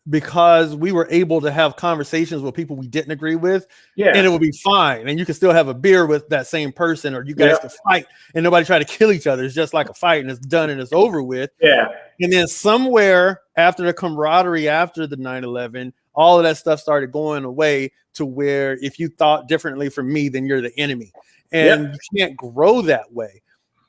because we were able to have conversations with people we didn't agree with, and it would be fine. And you can still have a beer with that same person, or you guys can fight and nobody try to kill each other. It's just like a fight, and it's done and it's over with. Yeah. And then somewhere after the camaraderie, after the 9/11, all of that stuff started going away to where if you thought differently from me, then you're the enemy. And you can't grow that way.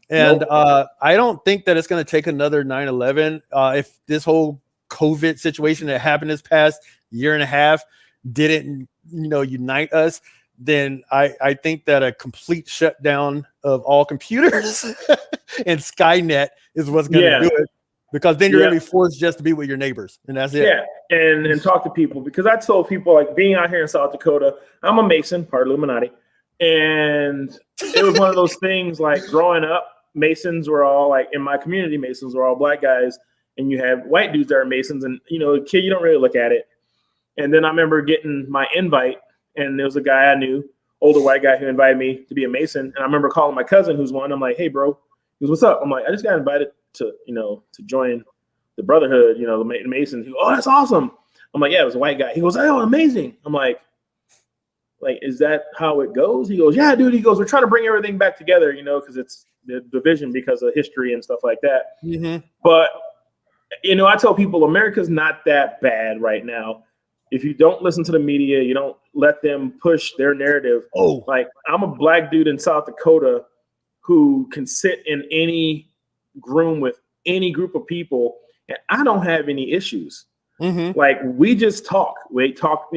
And I don't think that it's going to take another 9/11. If this whole COVID situation that happened this past year and a half didn't, unite us, then I think that a complete shutdown of all computers and Skynet is what's going to do it, because then you're going to be forced just to be with your neighbors, and that's it. Yeah, and talk to people, because I told people, like, being out here in South Dakota, I'm a Mason, part Illuminati, and it was one of those things, like, growing up, Masons were all, like, in my community, Masons were all black guys, and you have white dudes that are Masons, and kid, you don't really look at it. And then I remember getting my invite, and there was a guy I knew, older white guy, who invited me to be a Mason. And I remember calling my cousin, who's one. I'm like, "Hey, bro," he goes, "What's up?" I'm like, "I just got invited to to join the Brotherhood, the Masons." He goes, "Oh, that's awesome." I'm like, "Yeah, it was a white guy." He goes, "Oh, amazing." I'm like, is that how it goes? He goes, "Yeah, dude." He goes, "We're trying to bring everything back together, because it's the division because of history and stuff like that." Mm-hmm. But I tell people America's not that bad right now. If you don't listen to the media, you don't let them push their narrative. Oh, like, I'm a black dude in South Dakota who can sit in any room with any group of people, and I don't have any issues. Mm-hmm. Like, we just talk. We talk.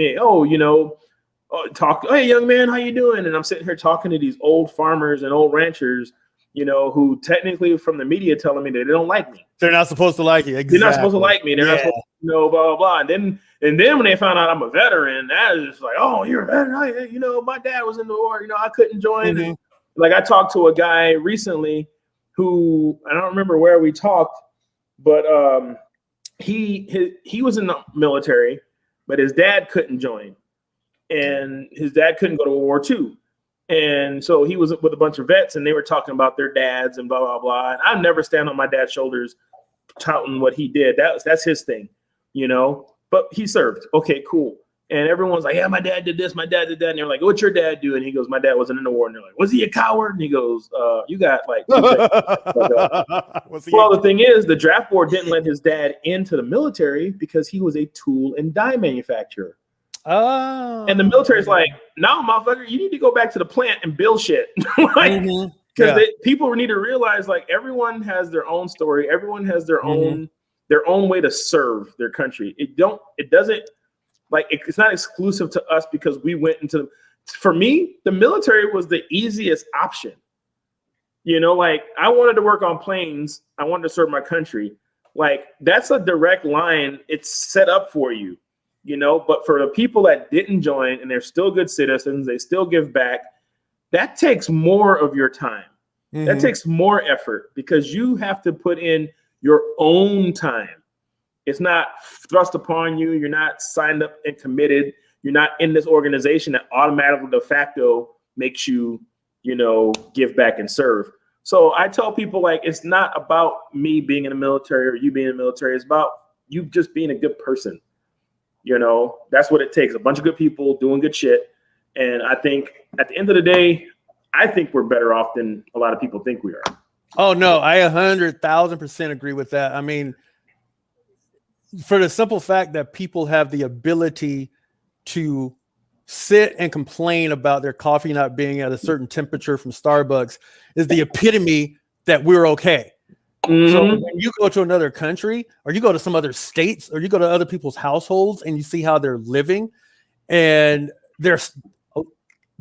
Talk. "Hey, young man, how you doing?" And I'm sitting here talking to these old farmers and old ranchers, who technically from the media telling me that they don't like me. They're not supposed to like you. Exactly. They're not supposed to like me. They're not supposed to blah, blah, blah. And then when they found out I'm a veteran, that is just like, "Oh, you're a veteran. My dad was in the war. I couldn't join." Mm-hmm. And, like, I talked to a guy recently who, I don't remember where we talked, but he was in the military, but his dad couldn't join. And his dad couldn't go to World War II. And so he was with a bunch of vets, and they were talking about their dads and blah, blah, blah. And I never stand on my dad's shoulders touting what he did. That's his thing, but he served. Okay, cool. And everyone's like, yeah, my dad did this, my dad did that. And they're like, what's your dad do? And he goes, my dad wasn't in the war. And they're like, was he a coward? And he goes, you got like 2 seconds. Well, the thing is, the draft board didn't let his dad into the military because he was a tool and die manufacturer. Oh. And the military's like, no, motherfucker, you need to go back to the plant and build shit. Like, because people need to realize, like, everyone has their own story. Everyone has their own way to serve their country. It doesn't. Like, it's not exclusive to us because we went into, for me, the military was the easiest option. You know, like, I wanted to work on planes. I wanted to serve my country. Like, that's a direct line. It's set up for you, you know, but for the people that didn't join and they're still good citizens, they still give back, that takes more of your time. That takes more effort because you have to put in your own time. It's not thrust upon you. You're not signed up and committed. You're not in this organization that automatically de facto makes you, you know, give back and serve. So I tell people, like, it's not about me being in the military or you being in the military. It's about you just being a good person. You know, that's what it takes. A bunch of good people doing good shit. And I think at the end of the day, I think we're better off than a lot of people think we are. Oh, no, I 100,000% agree with that. I mean, for the simple fact that people have the ability to sit and complain about their coffee not being at a certain temperature from Starbucks is the epitome that we're okay. So when you go to another country or you go to some other states or you go to other people's households and you see how they're living and they're,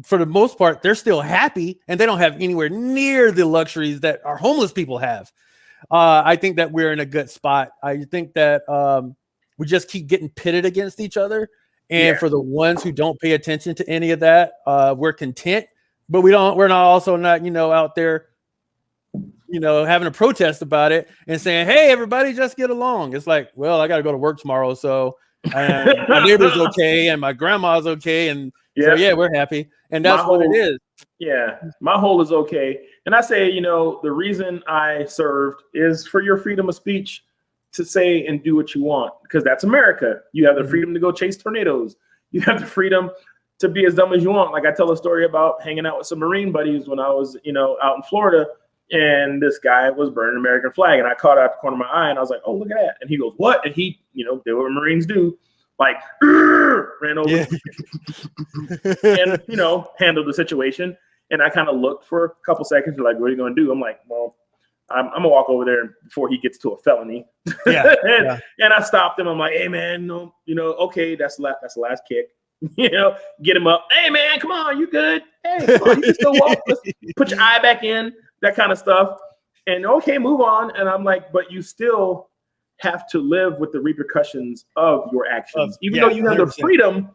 for the most part, they're still happy and they don't have anywhere near the luxuries that our homeless people have. I think that we're in a good spot. I think that we just keep getting pitted against each other. And for the ones who don't pay attention to any of that, we're content, but we're not also not, you know, out there, you know, having a protest about it and saying, hey, everybody just get along. It's like, well, I got to go to work tomorrow. So my neighbor's okay. And my grandma's okay. And so, yeah, we're happy. And that's what it is. Yeah, my whole is okay. And I say, you know, the reason I served is for your freedom of speech to say and do what you want, because that's America. You have the freedom to go chase tornadoes. You have the freedom to be as dumb as you want. Like, I tell a story about hanging out with some Marine buddies when I was, you know, out in Florida, and this guy was burning an American flag, and I caught it out the corner of my eye, and I was like, oh, look at that. And he goes, what? And he, you know, did what Marines do. Like, ran over and, you know, handled the situation. And I kind of looked for a couple seconds, like, what are you going to do? I'm like, well, I'm going to walk over there before he gets to a felony. And I stopped him. I'm like, hey, man, no, you know, okay, that's the last kick. You know, get him up. Hey, man, come on, you good? Hey, come on, you can still walk. Let's put your eye back in, that kind of stuff. And okay, move on. And I'm like, but you still have to live with the repercussions of your actions, even though you have 100%. The freedom,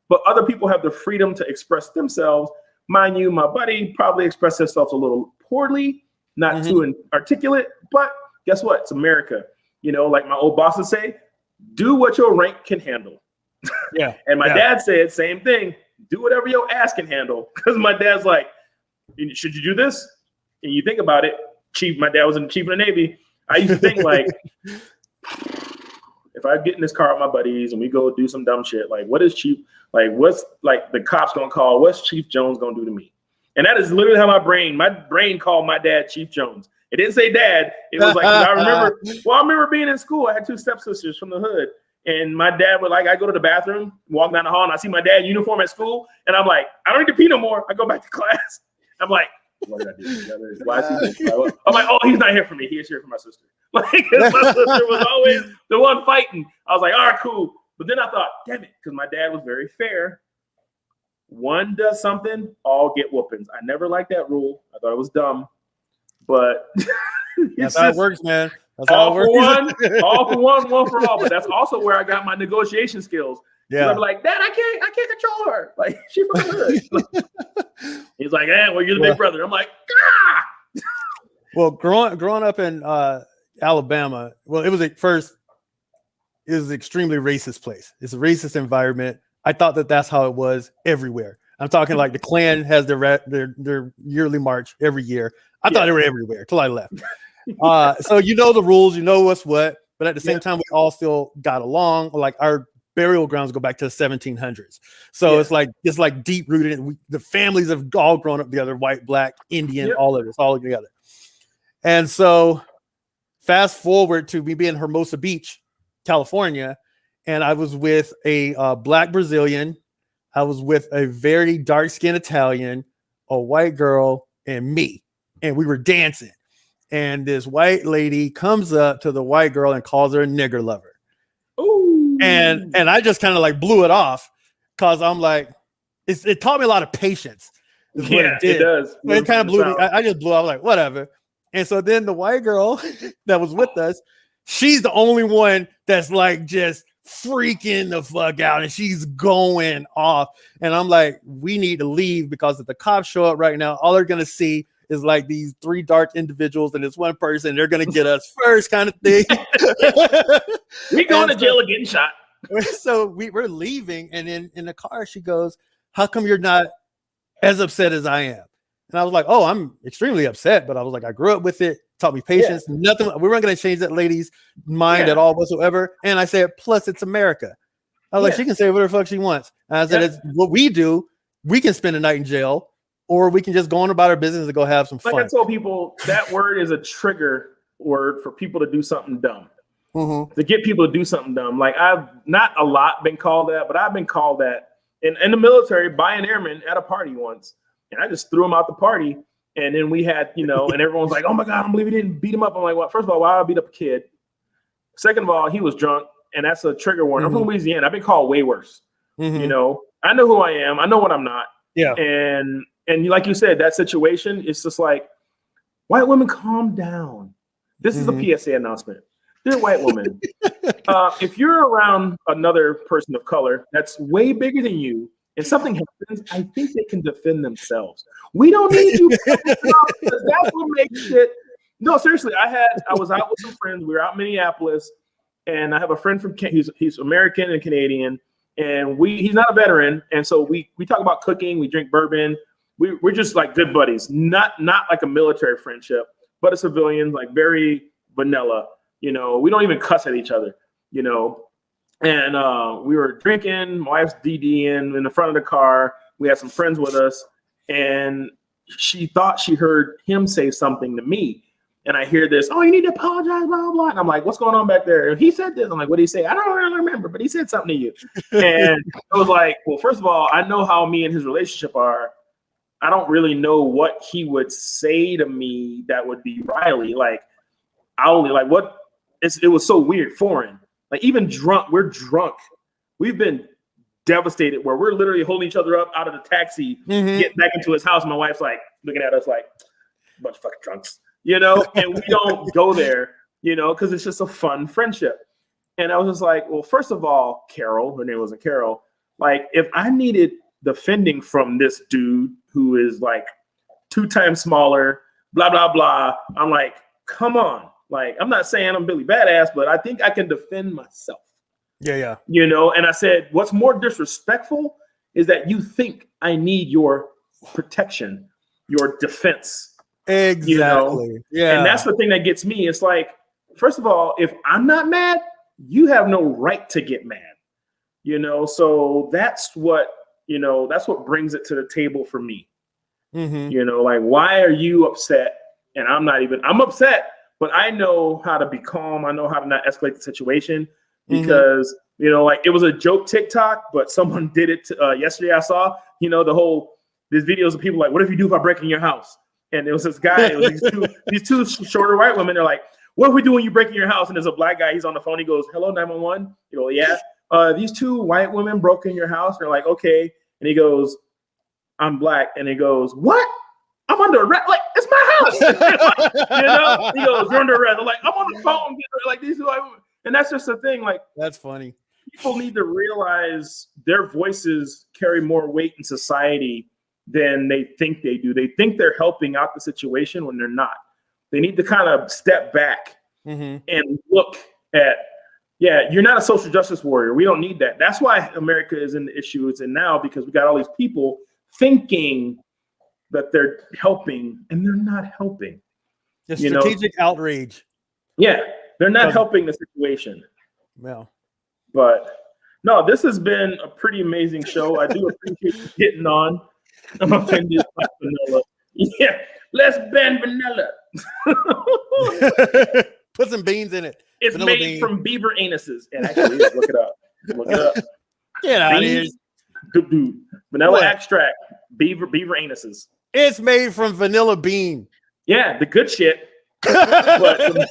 but other people have the freedom to express themselves. Mind you, my buddy probably expressed himself a little poorly, not too articulate, but guess what? It's America. You know, like my old bosses say, do what your rank can handle. And my dad said, same thing, do whatever your ass can handle. Because my dad's like, should you do this? And you think about it, my dad was in the chief of the Navy. I used to think like, if I get in this car with my buddies and we go do some dumb shit, like what's like the cops gonna call, what's Chief Jones gonna do to me? And that is literally how my brain called my dad Chief Jones. It didn't say dad. It was like, I remember being in school. I had 2 stepsisters from the hood. And my dad would I go to the bathroom, walk down the hall, and I see my dad in uniform at school. And I'm like, I don't need to pee no more. I go back to class. I'm like, what did I do? Why is he doing? I'm like, oh, he's not here for me. He is here for my sister. Like, my sister was always the one fighting. I was like, all right, cool. But then I thought, damn it, because my dad was very fair. One does something, all get whoopings. I never liked that rule. I thought it was dumb. But that's how it works, man. That's how it works. All for one, one for all. But that's also where I got my negotiation skills. Yeah. I'm like, Dad, I can't control her. Like, she from the hood. He's like, well, you're the big brother. I'm like, ah. Well, growing up in Alabama, well, it was an extremely racist place. It's a racist environment. I thought that's how it was everywhere. I'm talking like the Klan has their yearly march every year. I thought they were everywhere till I left. So you know the rules, you know what's what, but at the same time, we all still got along. Like our burial grounds go back to the 1700s. So it's like deep rooted. And the families have all grown up together, white, black, Indian, all of this, all together. And so fast forward to me being in Hermosa Beach, California, and I was with a black Brazilian. I was with a very dark-skinned Italian, a white girl, and me. And we were dancing. And this white lady comes up to the white girl and calls her a nigger lover. Ooh. And I just kind of like blew it off because I'm like, it taught me a lot of patience. It does. It kind of blew me. I just blew out like, whatever. And so then the white girl that was with us, she's the only one that's like just freaking the fuck out, and she's going off. And I'm like, we need to leave because if the cops show up right now, all they're gonna see is like these three dark individuals and this one person. They're gonna get us first, kind of thing. We going to jail or getting shot. So we're leaving, and in the car she goes, "How come you're not as upset as I am?" And I was like, "Oh, I'm extremely upset," but I was like, I grew up with it. Taught me patience. Nothing. We weren't going to change that lady's mind at all whatsoever. And I said, plus it's America. I was like, she can say whatever the fuck she wants. And I said, it's what we do. We can spend a night in jail, or we can just go on about our business and go have some fun. Like I told people, that word is a trigger word for people to do something dumb. To get people to do something dumb. Like I've not a lot been called that, but I've been called that in the military by an airman at a party once. And I just threw him out the party. And then we had, and everyone's like, "Oh my God, I don't believe he didn't beat him up." I'm like, well, first of all, why would I beat up a kid? Second of all, he was drunk, and that's a trigger warning. I'm from Louisiana. I've been called way worse. I know who I am. I know what I'm not. Yeah. And like you said, that situation, it's just like, white women, calm down. This is a PSA announcement. Dear white woman, if you're around another person of color that's way bigger than you, if something happens, I think they can defend themselves. We don't need you. That's what makes it. No, seriously. I was out with some friends. We were out in Minneapolis, and I have a friend from he's American and Canadian, and he's not a veteran, and so we talk about cooking. We drink bourbon. We're just like good buddies. Not like a military friendship, but a civilian, like very vanilla. We don't even cuss at each other. And we were drinking. My wife's DDing in the front of the car. We had some friends with us, and she thought she heard him say something to me. And I hear this, "Oh, you need to apologize, blah, blah, blah." And I'm like, "What's going on back there?" And he said this. I'm like, "What did he say?" "I don't really remember, but he said something to you." And I was like, well, first of all, I know how me and his relationship are. I don't really know what he would say to me that would be Riley. Like, I only like what it was so weird, foreign. Like even drunk, we're drunk. We've been devastated where we're literally holding each other up out of the taxi, getting back into his house. And my wife's like looking at us like, bunch of fucking drunks, and we don't go there, because it's just a fun friendship. And I was just like, well, first of all, Carol, her name wasn't Carol. Like if I needed defending from this dude who is like 2 times smaller, blah, blah, blah. I'm like, come on. Like, I'm not saying I'm Billy Badass, but I think I can defend myself. Yeah. And I said, what's more disrespectful is that you think I need your protection, your defense. Exactly. Yeah. And that's the thing that gets me. It's like, first of all, if I'm not mad, you have no right to get mad. So that's what brings it to the table for me. Like, why are you upset? And I'm upset. But I know how to be calm. I know how to not escalate the situation because, like it was a joke TikTok, but someone did it yesterday. I saw, there's videos of people like, "What if I break in your house?" And there was this guy, it was these two shorter white women. They're like, "What if we do when you break in your house?" And there's a black guy. He's on the phone. He goes, "Hello, 911. You go, "Yeah. These 2 white women broke in your house." They're like, "Okay." And he goes, "I'm black." And he goes, "What? I'm under arrest." Like, it's my house. He goes, "You're under arrest." I'm like, "I'm on the phone." Like these two, and that's just the thing. Like, that's funny. People need to realize their voices carry more weight in society than they think they do. They think they're helping out the situation when they're not. They need to kind of step back and look at, you're not a social justice warrior. We don't need that. That's why America is in the issue it's in now, because we got all these people thinking that they're helping and they're not helping. The strategic outrage. Yeah, they're not helping the situation. Well, but No, this has been a pretty amazing show. I do appreciate you getting on. I'm offended by vanilla. Yeah, let's ban vanilla. Put some beans in it. It's Vanilla made bean. from beaver anuses. And actually, look it up. Look it up. Get out of here. Good dude. Vanilla What? extract. Beaver anuses. It's made from vanilla bean. Yeah, the good shit. But, maybe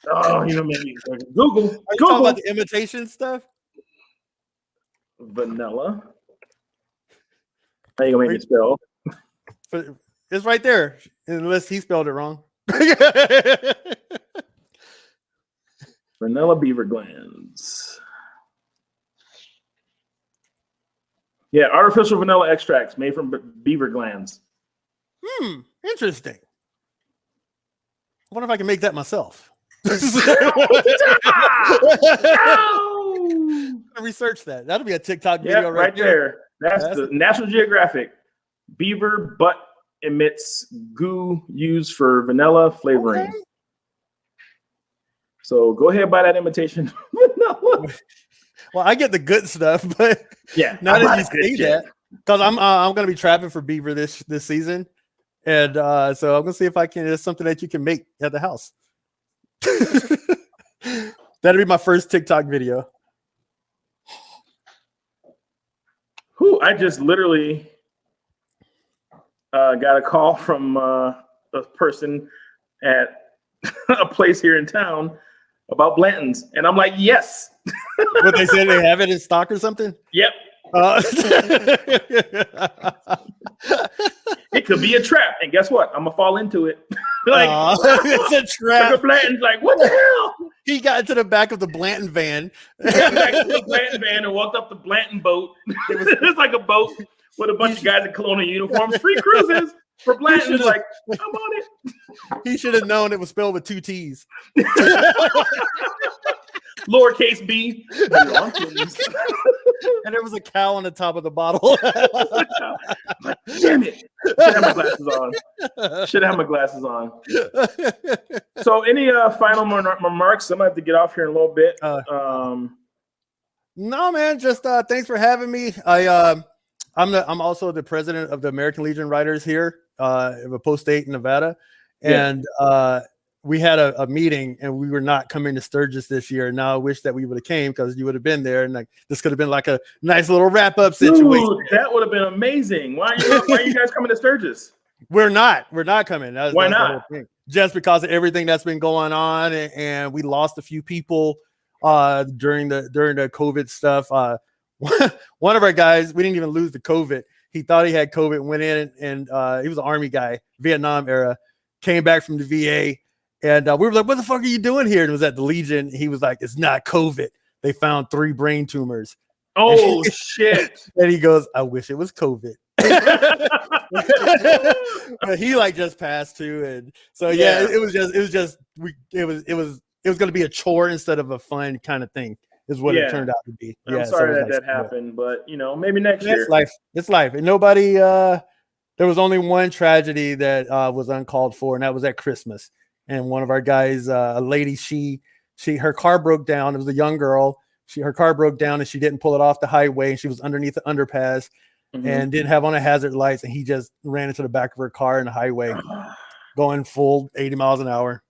Google. Are you talking Google about the imitation stuff? vanilla. How you gonna make me spell? It's right there, unless he spelled it wrong. Vanilla beaver glands. Yeah, artificial vanilla extracts made from beaver glands. Interesting. I wonder if I can make that myself. Research that. That'll be a TikTok video right there. That's the National Geographic. Beaver butt emits goo used for vanilla flavoring. Okay. So go ahead and buy that imitation vanilla. Well, I get the good stuff, but Yeah, now I that buy you the good say shit. that, because I'm going to be trapping for beaver this season, and so I'm going to see if I can. It's something that you can make at the house. That'll be my first TikTok video. I just literally got a call from a person at a place here in town about Blanton's, and I'm like, yes. What they say, they have it in stock or something? Yep. It could be a trap, and guess what? I'm gonna fall into it. It's a trap. Blanton's like, what the hell? He got into the back of the Blanton van. Got back to the Blanton van and walked up the Blanton boat. It's like a boat with a bunch of guys in colonial uniforms. Free cruises for Blanton. Like, I'm on it. He should have known it was spelled with 2 T's. Lowercase b. And there was a cow on the top of the bottle. Damn it. Should have my glasses on. So any final remarks? I'm going to have to get off here in a little bit. No, man, just thanks for having me. I'm also the president of the American Legion Writers here of a post state in Nevada. And we had a meeting, and we were not coming to Sturgis this year. Now I wish that we would have came, because you would have been there, and like this could have been like a nice little wrap up situation. Dude, that would have been amazing. Why are you guys coming to Sturgis? We're not coming. Why not? The whole thing. Just because of everything that's been going on, and we lost a few people during the COVID stuff. One of our guys, we didn't even lose the COVID. He thought he had COVID, went in, and he was an Army guy, Vietnam era, came back from the VA. And we were like, what the fuck are you doing here? And it was at the Legion. He was like, it's not COVID. They found 3 brain tumors. Oh, shit. And he goes, I wish it was COVID. But he like just passed too. And so, yeah, it was going to be a chore instead of a fun kind of thing is what it turned out to be. I'm sorry that happened, but maybe next year. It's life. And nobody, there was only one tragedy that was uncalled for, and that was at Christmas. And one of our guys, a lady, her car broke down. It was a young girl. Her car broke down, and she didn't pull it off the highway, and she was underneath the underpass and didn't have on a hazard lights, and he just ran into the back of her car in the highway, going full 80 miles an hour.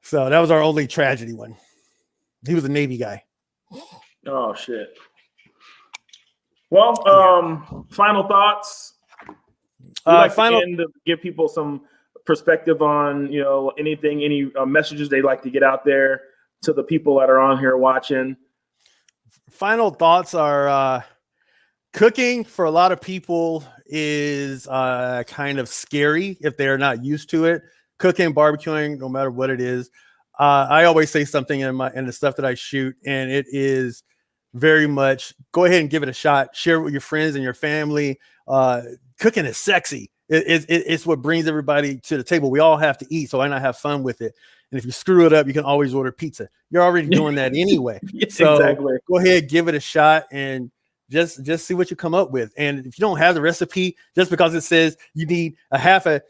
So that was our only tragedy one. He was a Navy guy. Oh shit. Well, final thoughts. To give people some perspective on any messages they'd like to get out there to the people that are on here watching. Final thoughts are cooking for a lot of people is kind of scary if they're not used to it. Cooking, barbecuing, no matter what it is. I always say something in the stuff that I shoot, and it is very much go ahead and give it a shot. Share it with your friends and your family. Cooking is sexy. It's what brings everybody to the table. We all have to eat, so why not have fun with it? And if you screw it up, you can always order pizza. You're already doing that anyway. So exactly. Go ahead, give it a shot, and just see what you come up with. And if you don't have the recipe, just because it says you need a half a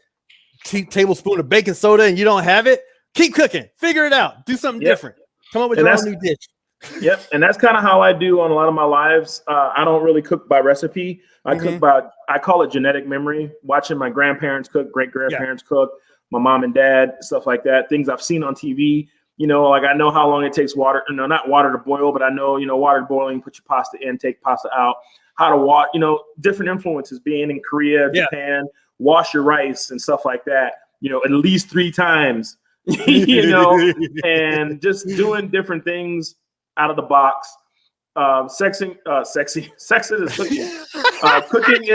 tablespoon of baking soda and you don't have it, keep cooking. Figure it out. Do something different. Come up with your own new dish. Yep, and that's kind of how I do on a lot of my lives. I don't really cook by recipe. I cook by, I call it genetic memory. Watching my grandparents cook, great grandparents cook, my mom and dad, stuff like that. Things I've seen on TV. You know, like I know how long it takes water. No, not water to boil, but I know, you know, water to boiling. Put your pasta in, take pasta out. How to wash. You know, different influences. Being in Korea, Japan, wash your rice and stuff like that. You know, at least 3 times. You know, and just doing different things out of the box. Sexy is cooking.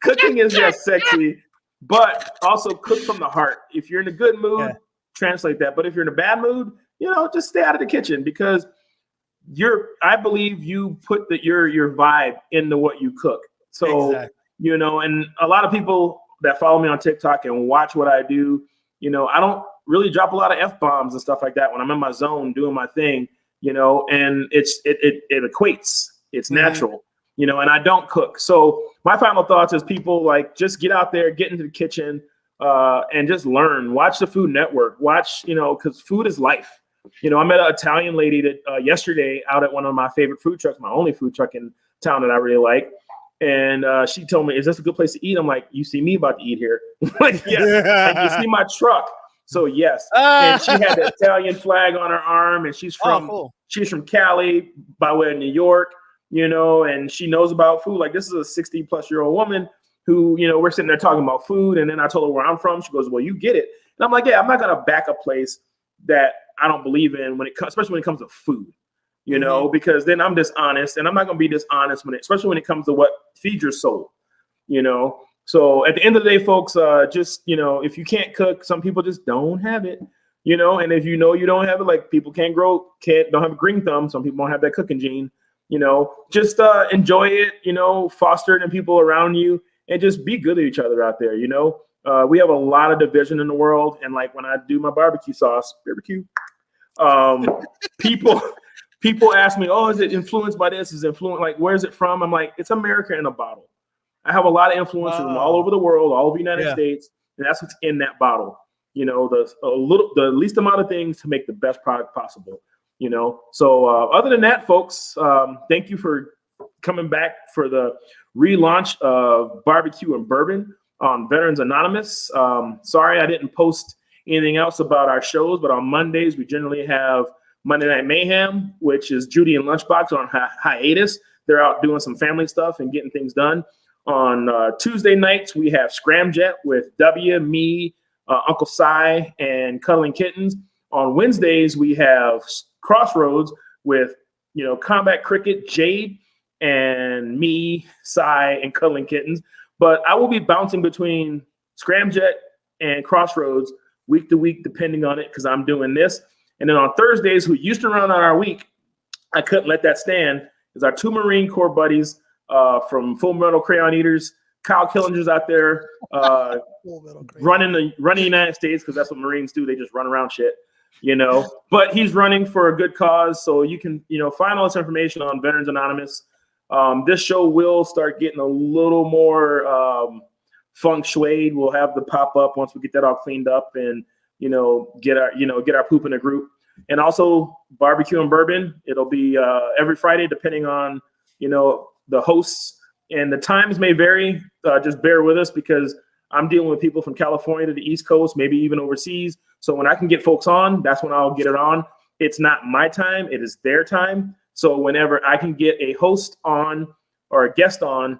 Cooking is just sexy, but also cook from the heart. If you're in a good mood, translate that. But if you're in a bad mood, you know, just stay out of the kitchen, because I believe you put your vibe into what you cook. So you know, and a lot of people that follow me on TikTok and watch what I do, you know, I don't really drop a lot of F-bombs and stuff like that when I'm in my zone doing my thing. You know, and it equates. It's natural, you know, and I don't cook. So my final thoughts is people like just get out there, get into the kitchen, and just learn. Watch the Food Network. Watch, you know, because food is life. You know, I met an Italian lady that yesterday out at one of my favorite food trucks, my only food truck in town that I really like. And she told me, "Is this a good place to eat?" I'm like, "You see me about to eat here?" Like, yeah. And you see my truck. So yes, and she had the Italian flag on her arm, and she's from Cali by way of New York, you know, and she knows about food. Like, this is a 60-plus-year-old woman who, you know, we're sitting there talking about food, and then I told her where I'm from. She goes, "Well, you get it," and I'm like, "Yeah, I'm not gonna back a place that I don't believe in when it comes, especially when it comes to food, you know, because then I'm dishonest, and I'm not gonna be dishonest especially when it comes to what feeds your soul, you know." So at the end of the day, folks, just, you know, if you can't cook, some people just don't have it, you know, and if you know you don't have it, like people don't have a green thumb. Some people don't have that cooking gene, you know, just enjoy it, you know, foster it in people around you, and just be good to each other out there. You know, we have a lot of division in the world. And like when I do my barbecue sauce, people ask me, "Oh, is it influenced by this? Is it influenced? Like, where's it from?" I'm like, it's America in a bottle. I have a lot of influencers from all over the world, all over the United States, and that's what's in that bottle. You know, the least amount of things to make the best product possible. You know, so other than that, folks, thank you for coming back for the relaunch of Barbecue and Bourbon on Veterans Anonymous. Sorry I didn't post anything else about our shows, but on Mondays we generally have Monday Night Mayhem, which is Judy and Lunchbox on hiatus. They're out doing some family stuff and getting things done. On Tuesday nights, we have Scramjet with me, Uncle Si, and Cuddling Kittens. On Wednesdays, we have Crossroads with, you know, Combat Cricket, Jade, and me, Si, and Cuddling Kittens. But I will be bouncing between Scramjet and Crossroads week to week, depending on it, because I'm doing this. And then on Thursdays, who used to run on our week, I couldn't let that stand, is our 2 Marine Corps buddies from Full Metal Crayon Eaters. Kyle Killinger's out there running the United States, because that's what Marines do. They just run around shit, you know. But he's running for a good cause, so you can, you know, find all this information on Veterans Anonymous. This show will start getting a little more feng shui. We'll have the pop up once we get that all cleaned up and, you know, get our poop in a group. And also Barbecue and Bourbon. It'll be every Friday, depending on, you know, the hosts, and the times may vary. Just bear with us, because I'm dealing with people from California to the East Coast, maybe even overseas. So when I can get folks on, that's when I'll get it on. It's not my time, it is their time. So whenever I can get a host on or a guest on,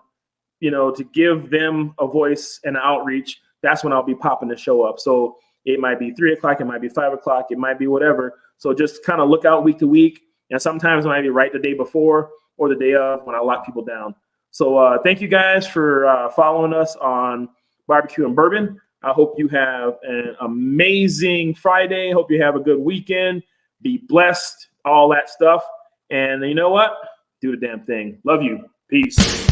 you know, to give them a voice and an outreach, that's when I'll be popping the show up. So it might be 3 o'clock, it might be 5 o'clock, it might be whatever. So just kind of look out week to week. And sometimes it might be right the day before or the day of, when I lock people down. So thank you guys for following us on Barbecue and Bourbon. I hope you have an amazing Friday. Hope you have a good weekend. Be blessed, all that stuff. And you know what? Do the damn thing. Love you. Peace.